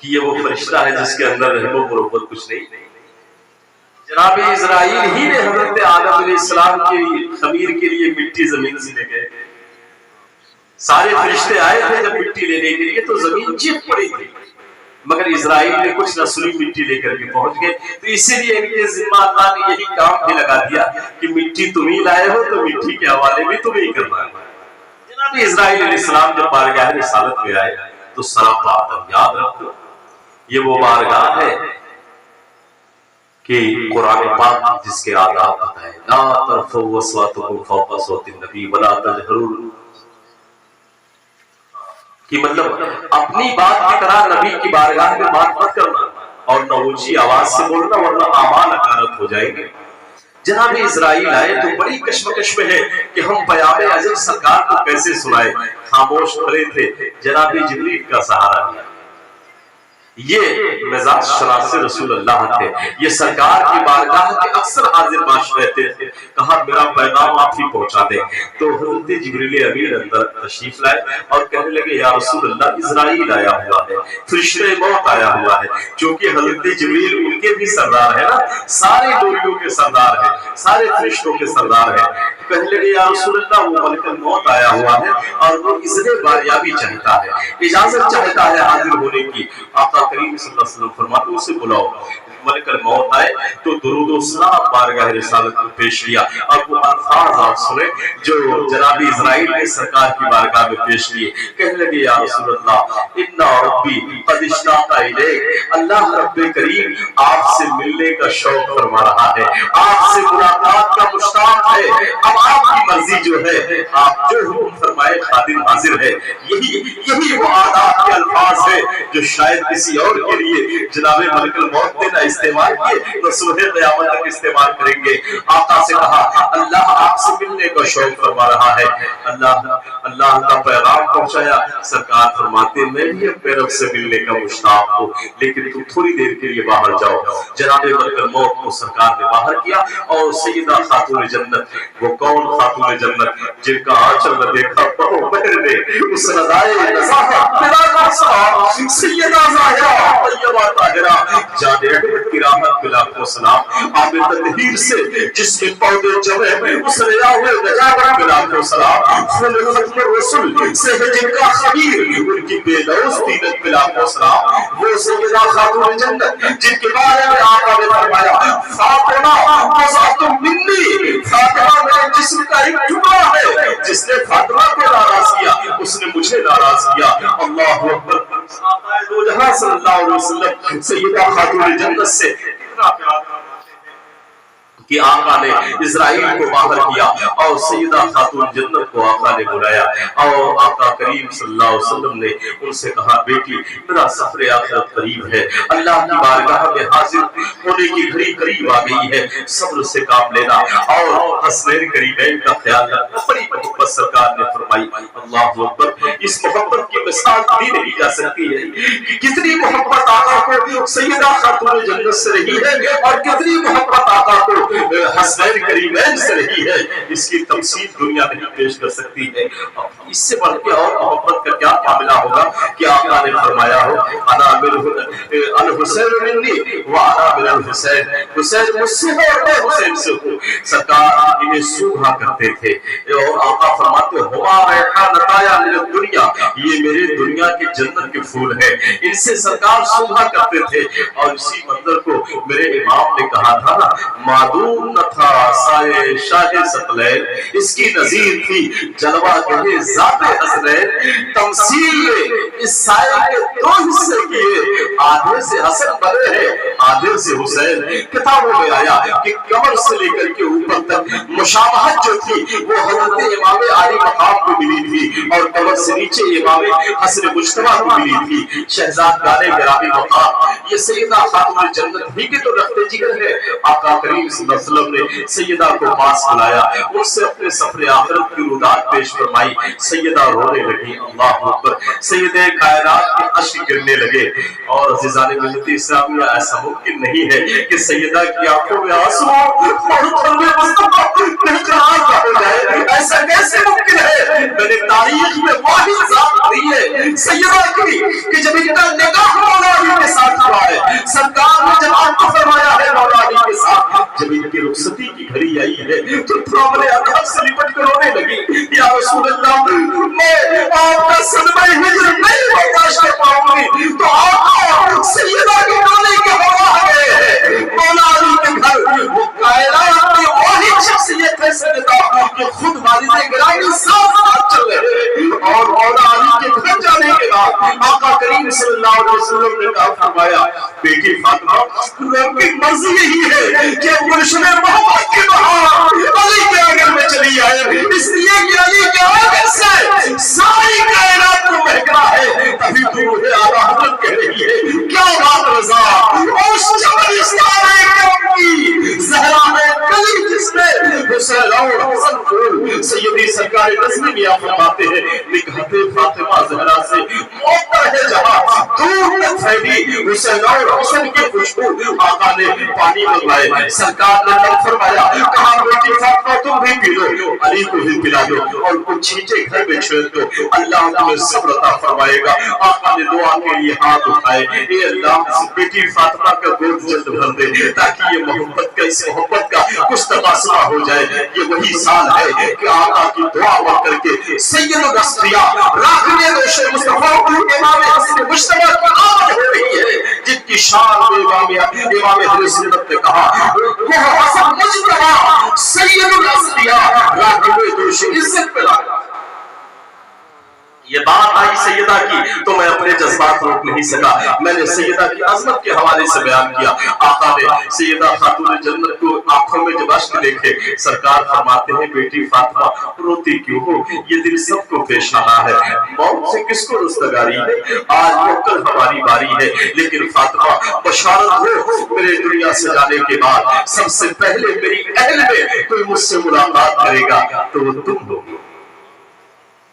कि ये वो फरिश्ता है जिसके अंदर रहमो मोहब्बत कुछ नहीं। जनाब इज़राइल ही ने हज़रत आदम अलैहिस्सलाम के खमीर के लिए मिट्टी जमीन से ले गए। सारे फरिश्ते आए थे जब मिट्टी लेने के लिए तो जमीन चीख पड़ी थी, मगर इज़राइल ने कुछ रसूली मिट्टी लेकर के पहुंच गए। तो इसीलिए इनके जिम्मा अल्लाह ने यही काम भी लगा दिया कि मिट्टी तुम ही लाए हो तो मिट्टी के हवाले भी तुम्हें ही करना है। जनाब इज़राइल अलैहिस्सलाम जब बारगाह रिसालत में आए तो सरापा आदम याद रखो ये वो बारगाह है कि कुरान पाक जिसके आदाब बताए ला तरफ़उ अस्वातकुम फ़ौक़ सौतिन नबी वला तजहरू कि मतलब अपनी बात की तरह नबी की बारगाह में बात मत करना और न ऊंची आवाज से बोलना वरना आवाज अकारत हो जाएंगे। جناب اسرائیل آئے تو بڑی کشمکش میں ہے کہ ہم پیام اجل سرکار کو کیسے سنائے، خاموش کھڑے تھے، جناب جبریل کا سہارا لیا۔ یہ مزاج شناس رسول اللہ تھے، یہ سرکار کی بارگاہ کے اکثر حاضر باش رہتے تھے، کہا میرا پیغام آپ ہی پہنچا دیں۔ تو حضرت جبریل امین اندر تشریف لائے اور کہنے لگے یا رسول اللہ اسرائیل آیا ہوا ہے، فرشتے موت آیا ہوا ہے۔ چونکہ حضرت جبریل ان کے بھی سردار ہے نا، سارے نوریوں کے سردار ہیں، سارے فرشتوں کے سردار ہیں۔ کہنے لگے یا رسول اللہ وہ ملک الموت آیا ہوا ہے اور وہ اذن باریابی چاہتا ہے، اجازت چاہتا ہے حاضر ہونے کی۔ آقا کریم صلی اللہ علیہ وسلم فرماتے اسے بلاؤ۔ ملک الموت آئے تو درود و سلام بارگاہ رسالت کو پیش کیا، اور وہ الفاظ آپ سنیں جو جناب اسرائیل نے سرکار کی بارگاہ میں پیش کیے۔ کہنے لگے یا رسول اللہ انا ربی قد اشتاق الیک، اللہ رب کریم آپ سے ملنے کا شوق فرما رہا ہے، آپ سے ملاقات کا مشتاق ہے، اب آپ کی مرضی جو ہے، آپ جو حکم فرمائے خادم حاضر ہے۔ یہی وہ آداب کے الفاظ ہے جو شاید کسی اور کے لیے جناب ملک الموت نے نہ استعمال کیے تو صبح قیامت تک استعمال کریں گے۔ آقا سے کہا اللہ آپ سے ملنے کا شوق فرما رہا ہے۔ اللہ کا پیغام پہنچایا۔ سرکار فرماتے میں بھی اپنے رب سے ملنے کا مشتاق ہوں، لیکن تم تھوڑی دیر کے لیے باہر جاؤ۔ جناب ملک الموت کو سرکار نے باہر کیا، اور سیدہ خاتون جنت، وہ کون خاتون جنت جن کا آنچل نہ دیکھا پڑھو بہر نے اس رضائے نزاہت بلا کا سیدہ ظاہرہ طیبہ طاہرہ جان احمد کی راحت بلا کو سلام، آب تطہیر سے جس کے پودے جمے اس ریا ہوئے نجابت بلا کو سلام، خون ختم رسول سے ہے جن کا خبیر ان کی بے لوز دینت بلا کو سلام، وہ سیدہ خاتون جنت جن کے بارے میں آقا نے فرمایا فاطمہ وضعت منی، فاطمہ میرے جسم کا ایک ٹکڑا ہے، جس نے فاطمہ کو ناراض کیا اس نے مجھے ناراض کیا۔ اللہ اکبر۔ آقا دو جہاں صلی اللہ علیہ وسلم سیدہ خاتون جنت سے کتنا پیار کہ آقا نے اسرائیل کو باہر کیا اور سیدہ خاتون جنت کو آقا نے بلایا، اور آقا کریم صلی اللہ علیہ وسلم نے ان سے کہا بیٹی میرا سفر آخرت قریب ہے، اللہ کی بارگاہ میں حاضر ہونے کی گھڑی قریب آ گئی ہے، صبر سے کام لینا اور حسنین قریبین کا خیال رکھنا۔ بڑی محبت سرکار نے فرمائی۔ اللہ اکبر۔ اس محبت کی مثال بھی نہیں جا سکتی ہے کہ کتنی محبت آقا کو سیدہ خاتون جنت سے رہی ہے اور کتنی محبت آقا کو حسنین قریبین سے رہی ہے، اس کی تمثیل دنیا نہیں پیش کر سکتی ہے۔ اس سے بڑھ کے اور محبت کا کیا معاملہ ہوگا کہ آقا نے فرمایا ہو انا من الحسین منی وانا من الحسین، حسین مجھ سے ہے اور میں حسین سے ہوں۔ سرکار انہیں سوکھا کرتے تھے اور آقا فرماتے ہما ریحانتایا من الدنیا، یہ میرے دنیا کے جنت کے پھول ہیں، ان سے سرکار سوکھا کرتے تھے۔ اور اسی منظر کو میرے امام نے کہا تھا نا معدوم نہ تھا سائے شاہ ثقلین، اس کی نظیر تھی جلوہ گہ ذات حسنین، تمثیل میں اس سائے کے دو حصے کیے، آدھے سے حسن بنے ہیں آدھے سے حسین۔ کتابوں میں آیا کہ کمر سے لے کر کے اوپر تک مشابہت جو تھی وہ حضرت امام علی مقام کو ملی تھی، اور کمر سے نیچے امام حسن مجتبی کو ملی تھی۔ شہزاد گانے گرامی مقام یہ سیدہ خاتون جنت بھی کے تو رخت جگر ہے۔ آقا کریم صلی اللہ علیہ وسلم نے سیدہ کو پاس بلایا، ان سے اپنے سفر آخرت کی رودات پیش فرمائی۔ سیدہ رونے لگی۔ اللہ اکبر۔ سیدہ کائنات کے اشک گرنے لگے، اور عزیزان ملت اسلامیہ ایسا ممکن نہیں ہے کہ سیدہ کی آنکھوں میں آنسو اور قلب مصطفیٰ بہتران ہو جائے، ایسا کیسے ممکن ہے؟ میں نے تاریخ میں واحد ذات دی ہے سیدہ کی کہ جب ان کا نگاہ مولا علی کے ساتھ ہوا ہے، سرکار نے جب آپ کو فرمایا ہے مولا علی کے ساتھ، جب ان کی رخصتی کی گھڑی آئی ہے تو تھامنے اندر سے لپٹ کر رونے لگی، یا رسول اللہ میں آپ کا صدمہ ہجر نہیں برداشت کر پاؤں گی۔ تو آقا سیدہ کے رونے کے ہوا ہے مولا علی کے گھر، وہ کائنات کی واحد شخصیت ہے سیدہ کہ خود والد گرامی ساتھ ساتھ چل رہے ہیں، اور مولا علی کے گھر جانے کے بعد آقا کریم صلی اللہ علیہ وسلم نے کہا فرمایا بیٹی فاطمہ رب کی مرضی یہی ہے کہ گلشن محبت کے بہار علی کے آنگن میں چلی آئے، اس لیے کہ علی کے آنگن سے ساری کائنات کو مہکا ہے۔ تبھی تو روح اعلیٰ حضرت کہہ رہی ہے کیا بات رضا اس جبل استعارے کی زہرا ہے کلی दूर तक फैली हुसैन और हुसैन की खुशबू। आका ने पानी मंगवाए, सरकार ने तब फरमाया, कहा बेटी फातिमा तुम भी पी लो, अली को भी पिला दो और कुछ छींटे घर में छोड़ दो, अल्लाह तुम्हें सब्र अता फरमाएगा। आका ने दुआ के लिए हाथ उठाए, ए अल्लाह बेटी फातिमा का गोद जल्द भर दे ताकि ये मोहब्बत का, इस मोहब्बत का कुछ तबासरा हो जाए। ये वही साल है कि आका की दुआ पढ़ करके सैयदुल अस्फिया राग़िब दोशे मुस्तफा इमाम हसन मुश्तबा की आमद हो रही है, जिनकी शान में इमाम अहले सुन्नत ने कहा वो हसन मुश्तबा सैयदुल अस्फिया राग़िब दोशे इज्जत पे लाया। ये बात आई सैयदा की तो मैं अपने जज्बात रोक नहीं सका, मैंने सैयदा की अजमत के हवाले से बयान किया। आका ने सैयदा खातून जन्नत को आंखों में जब अश्क देखे, सरकार फरमाते हैं बेटी फातिमा रोती क्यों हो, ये दिन सबको पेश आना है, मौत से किसको रुस्तगारी है, आज वो कल हमारी बारी है, लेकिन फातिमा बशारत हो मेरे दुनिया से जाने के बाद सबसे पहले मेरी अहल में कोई मुझसे मुलाकात करेगा तो वो तुम हो।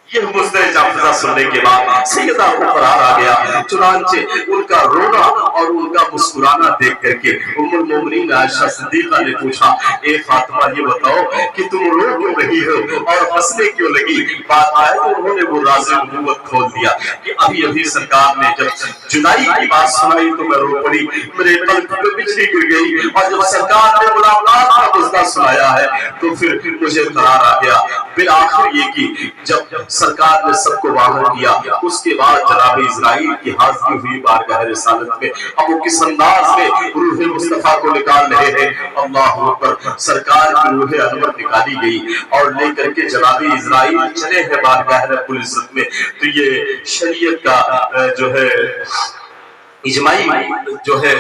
ये मुस्तैद जाफिजा सुनने के बाद सैयदा को करार आ गया, चुनांचे उनका रोना और उनका मुस्कुराना देख करके उम्मुल मोमिनीन आयशा सिद्दीका ने पूछा, ए फातिमा ये बताओ कि तुम रो क्यों रही हो और हंसने क्यों लगी। बात आए तो उन्होंने वो राज़ नबूवत खोल दिया कि अभी अभी सरकार ने जब जुदाई की बात सुनाई तो मैं रो पड़ी, मेरे कल्ब पे बिजली गिर गई, और जब सरकार ने मुलाकात का मुद्दा सुनाया है तो फिर मुझे करार आ गया। फिर आखिर ये कि जब सरकार ने सबको बाहर किया, उसके बाद जनाब इज़राइल की हाज़िरी हुई बारगाह रिसालत में। अब वो किस अंदाज में रूह मुस्तफा को निकाल रहे हैं, अल्लाह अकबर, सरकार की रूह अनवर निकाली गई और लेकर के जनाब इज़राइल चले हैं बारगाह रब्बुल इज़्ज़त में। तो ये शरीयत का जो है इजमाई जो है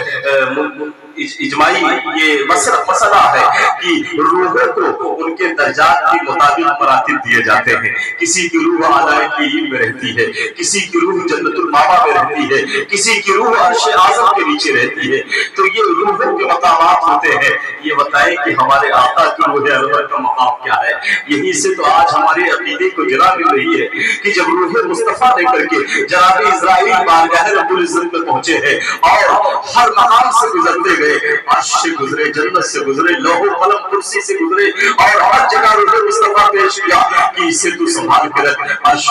इजमाई ये मसला है कि रूहों को उनके दर्जात के मुताबिक मरातिब दिए जाते हैं। किसी की रूह आलाए की में रहती है, किसी की रूह जन्नतुल मावा में रहती है, किसी की रूह अर्श आज़म के नीचे रहती है। तो ये रूहों के मकामात होते हैं। ये बताएं कि हमारे आका की रूह अनवर का मकाम क्या है। यहीं से तो आज हमारे अकीदे को जला मिल रही है कि जब रूह मुस्तफा लेकर के जनाब इज़राइल बारगाह रब्बुल इज़्ज़त में पहुंचे हैं और हर मकाम से गुजरते गए, अर्श से गुजरे, जन्नत से गुजरे, लौह कलम कुर्सी से गुजरे और हर जगह रूह मुस्तफा पेश किया कि इसे तू संभाल के रख। अर्श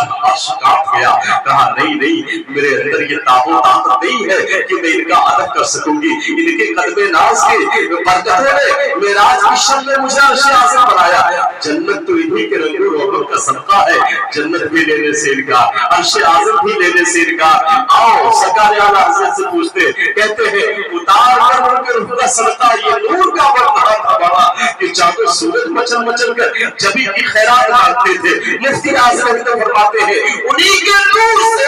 कांप गया, कहा नहीं नहीं, मेरे अंदर ये ताकत नहीं है कि मैं इनका अदब कर सकूंगी। इनके कदमे नाज के बरकतों ने मेराज की शब में मुझे अर्श आज़म बनाया। जन्नत तो इन्हीं के रंगो रोगों का सदका है, जन्नत भी लेने से इनकार, अर्श आज़म भी लेने से इनकार। आओ सरकार आला हज़रत से पूछते, कहते हैं उतार कर उनके रूह का सदका, ये नूर का बरकत था बड़ा कि चादर सूरज मचल मचल कर जबी की खैरात मांगते थे। मुफ्ती आज़म फरमाते हैं उन्हीं के नूर से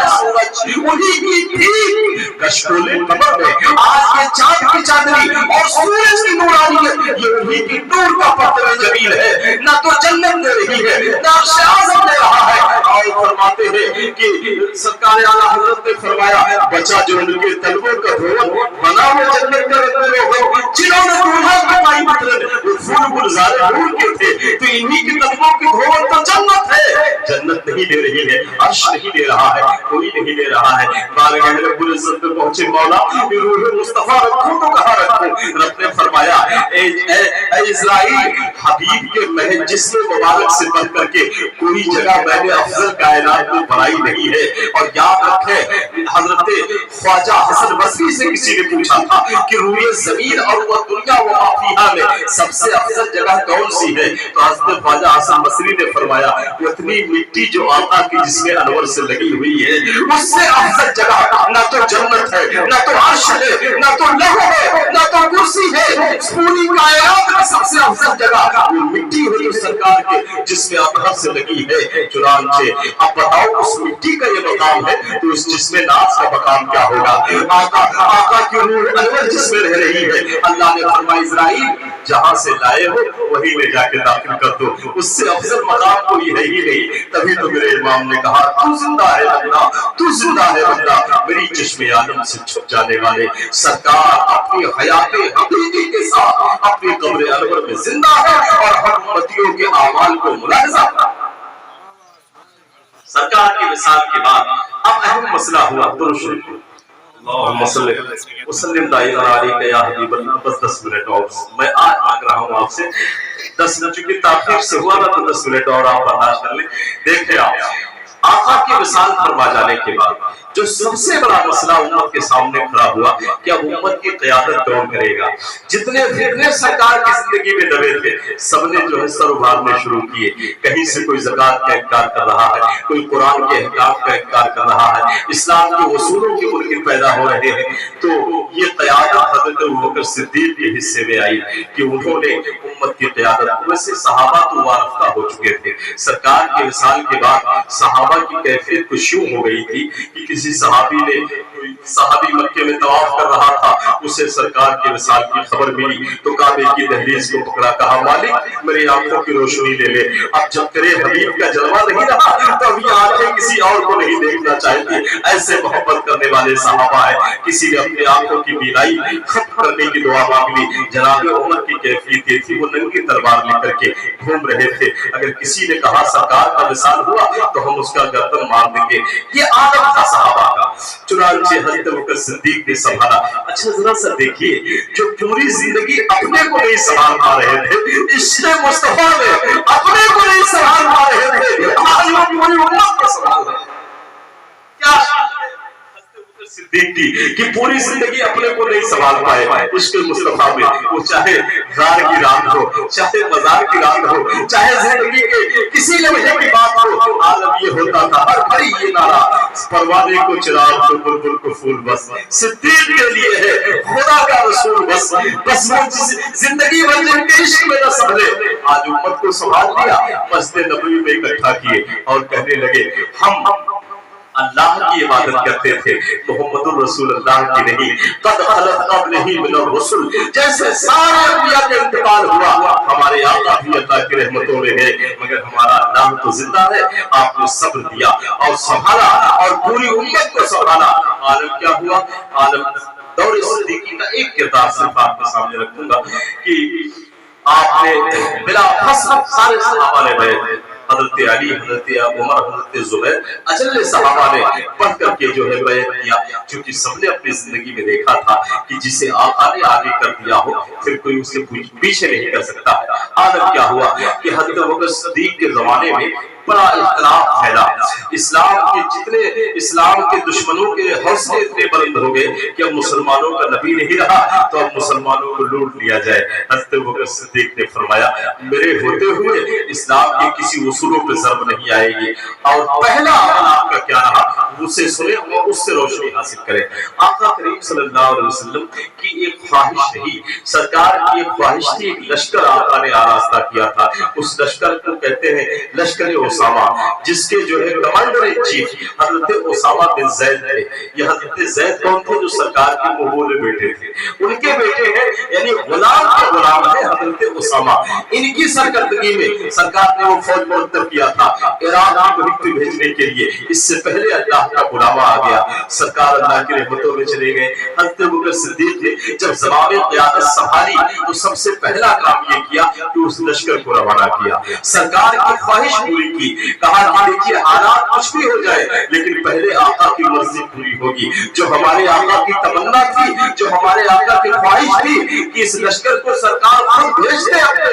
सूरज, उन्हीं की ठीक कशकोले कमर में आज के चांद की चांदनी और सूरज की नूरानियत, ये उन्हीं की नूर का पत्थर जमील है। ना तो जन्नत दे रही है, ना अर्श आज़म दे रहा है। और फरमाते हैं कि सरकार आला हज़रत ने फरमाया, बचा जो उनके तलबों का भवन बना वो जन्नत का रंग, जिन्होंने दूल्हा बनाई मतलब वो फूल गुलजार नूर के थे। तो इन्हीं के कदमों की धोवन तो जन्नत है, जन्नत नहीं दे रही है, अर्श नहीं दे रहा है, कोई नहीं दे रहा है। बारगाह रब्बुल इज़्ज़त में पहुंचे मौला रूह मुस्तफा रखो तो कहां रखो। रब ने फरमाया ए इज़राइल, हबीब के महल जिस्म मुबारक से बढ़ करके कोई जगह मैंने अफजल कायनात में बनाई नहीं है। और याद रखें हजरत ख्वाजा हसन बसरी से किसी ने पूछा था कि रूए ज़मीन और वह दुनिया व माफिया में सबसे अफजल जगह कौन सी है। तो हजरत ख्वाजा हसन बसरी ने फरमाया उतनी मिट्टी जो आका की जिसमें अनवर से लगी हुई है, उससे अफजल जगह ना तो जन्नत है, ना तो अर्श है, ना तो लौह है, ना तो कुर्सी है। पूरी कायनात में सबसे अफजल जगह वो मिट्टी है जो सरकार के जिसमें अनवर से लगी है। चुनांचे अब बताओ उस मिट्टी का ये मकाम है तो उस जिसमें नाज का मकाम क्या होगा। आका की नूर अनवर जिसमें रह रही है, अल्लाह ने फरमाया इज़राइल जहां से लाए हो वहीं ले जाके दाखिल कर दो, उससे अफजल मकाम कोई है ही नहीं। तभी तो मेरे इमाम ने कहा तू जिंदा है बंदा, तू जिंदा है बंदा, मेरी चश्मे आलम से छुप जाने वाले सरकार अपनी हयाते हकीकी के साथ अपनी कब्र अनवर में जिंदा है और हर उम्मतियों के आमाल को मुलाहिजा सरकार के विसाल के बाद अब अहम मसला हुआ दुरूद शरीफ। बस 10 मिनट और मैं आज मांग रहा हूँ आपसे, 10 मिनट चूंकि ताखीर से हुआ ना, तो 10 मिनट और आप बर्दाश्त कर ले। देखे आका के विसाल फरमा जाने के बाद जो सबसे बड़ा मसला उम्मत के सामने खड़ा हुआ कि अब उम्मत की क़यादत कौन करेगा। जितने फितने सरकार की जिंदगी में दबे थे, सबने जो है सर उभारने शुरू किए। कहीं से कोई ज़कात का इनकार कर रहा है, कोई कुरान के अहकाम का इनकार कर रहा है, इस्लाम के उसूलों के मुनकिर पैदा हो रहे हैं। तो ये क़यादत हज़रत अबू बकर सिद्दीक़ के हिस्से में आई कि उन्होंने उम्मत की क़यादत, वैसे सहाबा तो वारफ्ता हो चुके थे। सरकार के विसाल के बाद सहाबा की कैफियत कुछ यूं हो गई थी कि किसी सहाबी ने, कोई सहाबी मक्के में तवाफ कर रहा था, उसे सरकार के विसाल की खबर मिली तो काबे की दहलीज को पकड़ा, कहा मालिक मेरी आंखों की रोशनी ले ले। अब जब तेरे हबीब का जलवा नहीं रहा तो अभी आंखें किसी और को नहीं देखना चाहती। ऐसे मोहब्बत करने वाले सहाबा है। किसी ने अपनी आंखों की बीनाई खत्म करने की दुआ मांग ली। जनाब उमर की कैफियत ये थी, वो नंगी तलवार लेकर के घूम रहे थे। अगर किसी ने कहा सरकार का विसाल हुआ तो हम उसका गर्दन मार देंगे। ये आदत था सहाबा का। चुनांचे हज़रत अबू बकर सिद्दीक़ ने संभाला। अच्छा जरा सा देखिए, जो पूरी जिंदगी अपने को नहीं संभाल पा रहे थे, इश्क़े मुस्तफा में अपने को नहीं संभाल पा रहे थे, आज वो पूरी उम्मत को संभाल रहे हैं। क्या सिद्दीक़ की पूरी जिंदगी अपने को नहीं संभाल पाए इश्क़े मुस्तफा में। वो चाहे गार की रात हो, चाहे बाजार की रात हो, चाहे जिंदगी के किसी लम्हे की बात हो, आलम ये होता था हर घड़ी ये नारा, परवाने को चिराग तो बुलबुल को फूल बस। सिद्दीक़ के लिए है खुदा का रसूल बस, बस वो जिंदगी भर जिनके इश्क में न संभले, आज उम्मत को संभाल लिया। मस्जिद नबवी में इकट्ठा किए और कहने लगे हम अल्लाह की इबादत करते थे, मोहम्मदुर रसूलुल्लाह की नहीं। कद खलत क़ब्लही मिनर रसूल, जैसे सारे अंबिया का इंतकाल हुआ, हमारे आका भी अल्लाह की रहमतों में है, मगर हमारा अल्लाह तो जिंदा है। आपने सब्र दिया और संभाला और पूरी उम्मत को संभाला। आलम क्या हुआ? आलम दौर सिद्दीकी का एक किरदार सिर्फ आपके सामने रखूंगा कि आपने बिला फस्ल सारे सहाबा ने बैठ, हज़रत अली, हज़रत उमर, हज़रत ज़ुबैर, अजल्ले सहाबा ने बढ़ करके जो है बैत किया, क्योंकि सबने अपनी जिंदगी में देखा था कि जिसे आका ने आगे कर दिया हो फिर कोई उसे पीछे नहीं कर सकता है। आलम क्या हुआ कि हज़रत अबू बकर सिद्दीक़ के जमाने में बड़ा इख्तिलाफ फैला। इस्लाम के दुश्मनों के हौसले इतने बुलंद हो गए कि अब मुसलमानों का नबी नहीं रहा तो अब मुसलमानों को लूट लिया जाए। हज़रत अबू बकर सिद्दीक़ ने फरमाया मेरे होते हुए इस्लाम के किसी उसूलों पे ज़र्ब नहीं आएगी, और पहला अमल आपका क्या रहा उसे सुने और उससे रोशनी हासिल करें। आका करीम सल्लल्लाहु अलैहि वसल्लम की एक ख्वाहिश नहीं, सरकार की एक ख्वाहिश थी। एक लश्कर आका ने आरास्ता किया था, उस लश्कर को कहते हैं लश्कर ओसामा, जिसके जो है कमांडर इन चीफ हज़रत ओसामा बिन ज़ैद थे। ये हज़रत ज़ैद कौन थे? जो सरकार के मुबोले बेटे थे, उनके बेटे हैं, यानी गुलाम का गुलाम है हज़रत ओसामा। इनकी सरकर्दगी में सरकार ने वो फौज मुरतब किया था इराक को हित भेजने के लिए। इससे पहले अल्लाह का बुलावा आ गया, सरकार अल्लाह की रहमतों में चले गए। हज़रत अबू बकर सिद्दीक़ ने जब ज़माने क़यादत संभाली तो सबसे पहला काम ये किया कि उस लश्कर को रवाना किया, सरकार की ख्वाहिश पूरी की। कहा कि देखिए हालात कुछ भी हो जाए लेकिन पहले आका की मर्जी पूरी होगी। जो हमारे आका की तमन्ना थी, जो हमारे आका की ख्वाहिश थी कि इस लश्कर को सरकार खुद भेज दे अपने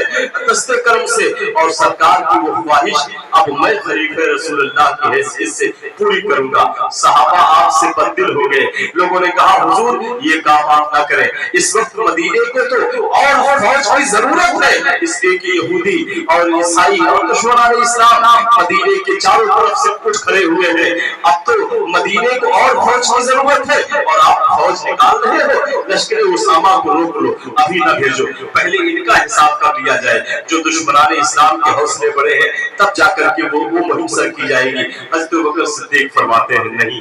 दस्ते कर्म से, और सरकार की वो ख्वाहिश अब मैं खलीफे रसूलुल्लाह की हैसियत से पूरी करूंगा। सहाबा आपसे बददिल हो गए। लोगों ने कहा हुजूर ये काम आप ना करें, इस वक्त मदीने को तो और फौज की जरूरत है, इसलिए कि यहूदी और ईसाई और दुश्मनाने इस्लाम मदीने के चारों तरफ से कुछ खड़े हुए हैं। अब तो मदीने को और फौज की जरूरत है और आप फौज निकाल रहे हो, लश्कर उसामा को रोक लो, अभी ना भेजो, पहले इनका हिसाब कर लिया जाए। जो दुश्मनाने इस्लाम के हौसले बड़े हैं तब जाकर के वो मुहिम सर की जाएगी। हज़रत अबू बकर सिद्दीक़ फरमाते हैं नहीं,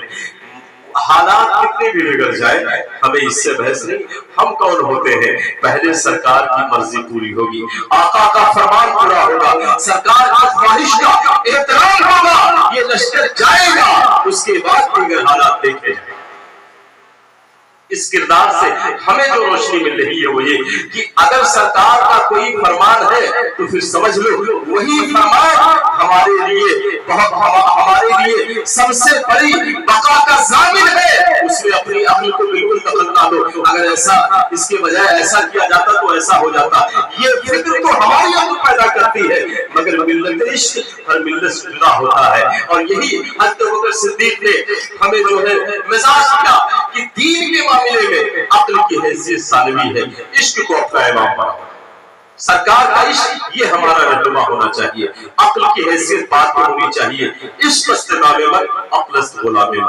हालात कितने भी बिगड़ जाए हमें इससे बहस नहीं। हम कौन होते हैं? पहले सरकार की मर्जी पूरी होगी, आका का फरमान पूरा होगा, सरकार की ख्वाहिश का एहतराम होगा, ये लश्कर जाएगा, उसके बाद दीगर हालात देखे जाएंगे। اس کردار سے ہمیں جو روشنی مل رہی ہے وہ یہ کہ اگر سرکار کا کوئی فرمان ہے تو پھر سمجھ لو وہی فرمان ہمارے لیے سب سے بڑی بقا کا ضامن ہے. اس میں اپنی عقل کو بالکل دخل نہ دو. اگر ایسا اس کے بجائے ایسا کیا جاتا تو ایسا ہو جاتا. یہ فکر تو ہماری عقل پیدا کرتی ہے مگر ملت عشق ہر ملت سے جدا ہوتا ہے. اور یہی حضرت ابوبکر صدیق نے ہمیں جو ہے مزاج کیا کہ دین کے معاملے میں عقل کی حیثیت ثانوی ہے. عشق کو اپنا امام بناؤ. سرکار کا عشق یہ ہمارا رہنما ہونا چاہیے. عقل کی حیثیت بات میں ہونی چاہیے. عشق استنام من عقل است غلام من.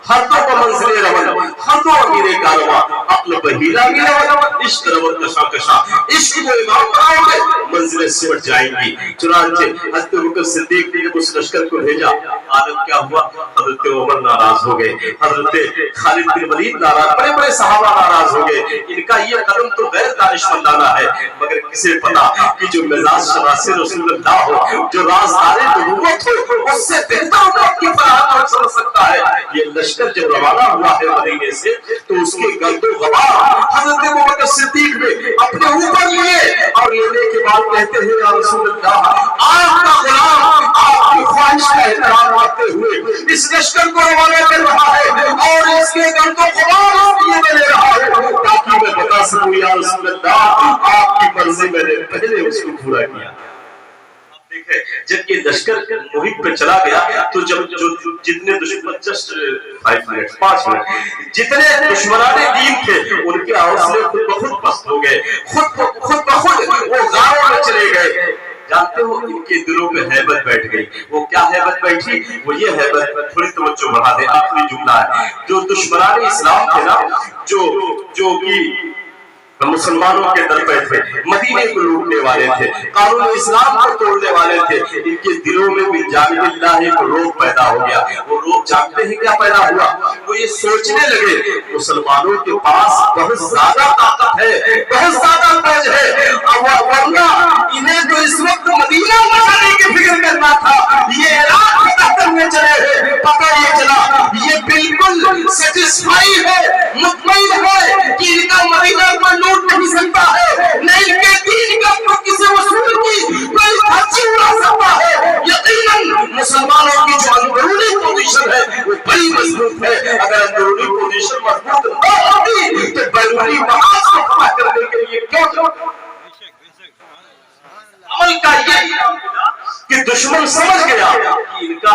ہر دو کو منزل رون ہر دو امیر کارواں عقل بہیرا بھی رون عشق رون کشا کشا. عشق کو امام بناؤ گے منزلیں سمٹ جائیں گی. چنانچہ حضرت ابوبکر صدیق نے جب اس لشکر کو بھیجا عالم کیا ہوا؟ حضرت عمر ناراض ہو گئے, حضرت خالد بن ولید ناراض, بڑے بڑے صحابہ ناراض ہو گئے. ان کا یہ قدم تو غیر دانشمندانہ ہے مگر کسے پتا کہ جو مزاج شناس رسول اللہ ہو, جو رازدار نبوت ہو, اس سے بہتر امت کی فلاح اور سمجھ سکتا ہے. یہ لشکر جب روانہ ہوا ہے مدینے سے تو اس کے گرد و غبار حضرت ابوبکر صدیق نے اپنے اوپر لیے اور لینے کے بعد کہتے ہیں یا رسول اللہ آپ کا غلام آپ کی خواہش کا احترام کرتے ہوئے اس لشکر کو روانہ کر رہا ہے اور اس کے گرد و غبار اس لیے میں لے رہا ہے تاکہ میں بتا سکوں یا رسول اللہ آپ کی مرضی میں نے پہلے اس کو پورا کیا. جب یہ لشکر محیط پہ چلا گیا تو جب جتنے دشمن جسٹ 5 منٹ جتنے دشمنان دین تھے ان کے حوصلے خود بخود پست ہو گئے, خود بخود وہ غاروں میں چلے گئے. جانتے ہو ان کے دلوں میں ہیبت بیٹھ گئی. وہ کیا ہیبت بیٹھی؟ وہ یہ ہیبت, تھوڑی توجہ بڑھا دیں, آخری جملہ ہے. جو دشمنان اسلام تھے نا, جو کہ مسلمانوں کے در پہ تھے, مدینے کو لوٹنے والے تھے, قانون اسلام کو توڑنے والے تھے, ان کے دلوں میں بھی جانب اللہ ایک روب پیدا ہو گیا. وہ روب جانتے ہیں کیا پیدا ہوا؟ وہ یہ سوچنے لگے مسلمانوں کے پاس بہت زیادہ طاقت ہے, بہت زیادہ فوج ہے, ورنہ انہیں جو اس وقت مدینہ بچانے کی فکر کرنا تھا یہ عراق فتح کرنے چلے ہیں. پتہ یہ چلا یہ بالکل سیٹسفائی ہے, مطمئن ہے کہ ان کا مدینہ پر لوٹ نہیں سکتا ہے, نہیں کہ دین کا پر کسی وصول کی کوئی خرچی اڑا سکتا ہے. یقیناً مسلمانوں کی جو اندرونی پوزیشن ہے وہ بڑی مضبوط ہے. اگر اندرونی پوزیشن مضبوط نہ ہوتی تو بیرونی محاذ کو فتح کرنے کے لیے کیوں عمل کا یہ کہ دشمن سمجھ گیا کہ ان کا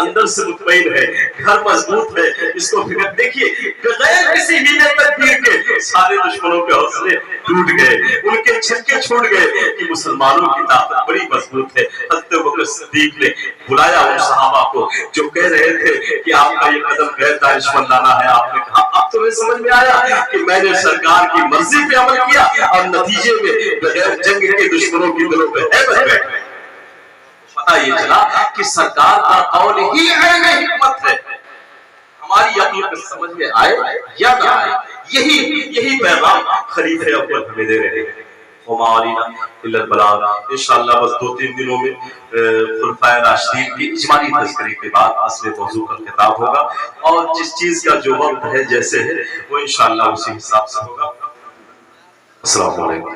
اندر سے مطمئن ہے, گھر مضبوط ہے, اس کو فکر. دیکھیے بغیر کسی ہیلے تدبیر کے سارے دشمنوں کے حوصلے ٹوٹ گئے, ان کے چھکے چھوٹ گئے کہ مسلمانوں کی طاقت بڑی مضبوط ہے. حضرت ابوبکر صدیق نے بلایا ان صحابہ کو جو کہہ رہے تھے کہ آپ کا یہ قدم غیر دانشمندانہ ہے. آپ نے کہا اب تمہیں سمجھ میں آیا کہ میں نے سرکار کی مرضی پہ عمل کیا اور نتیجے میں بغیر جنگ کے دشمنوں کی دلوں پہ ہیبت بیٹھ گئی. پتہ یہ چلا کہ سرکار کا قول ہی عین حکمت ہے. ہماری عقل کو سمجھ میں آئے یا نہ آئے, یہی پیغام خلیفہ اول ہمیں دے رہے ہیں. وما علینا الا البلاغ. انشاءاللہ بس 2-3 دنوں میں خلفائے راشدین کی اجمالی تذکرے کے بعد اصل موضوع کا خطاب ہوگا اور جس چیز کا جو وقت ہے جیسے ہے وہ انشاءاللہ اسی حساب سے ہوگا. السلام علیکم.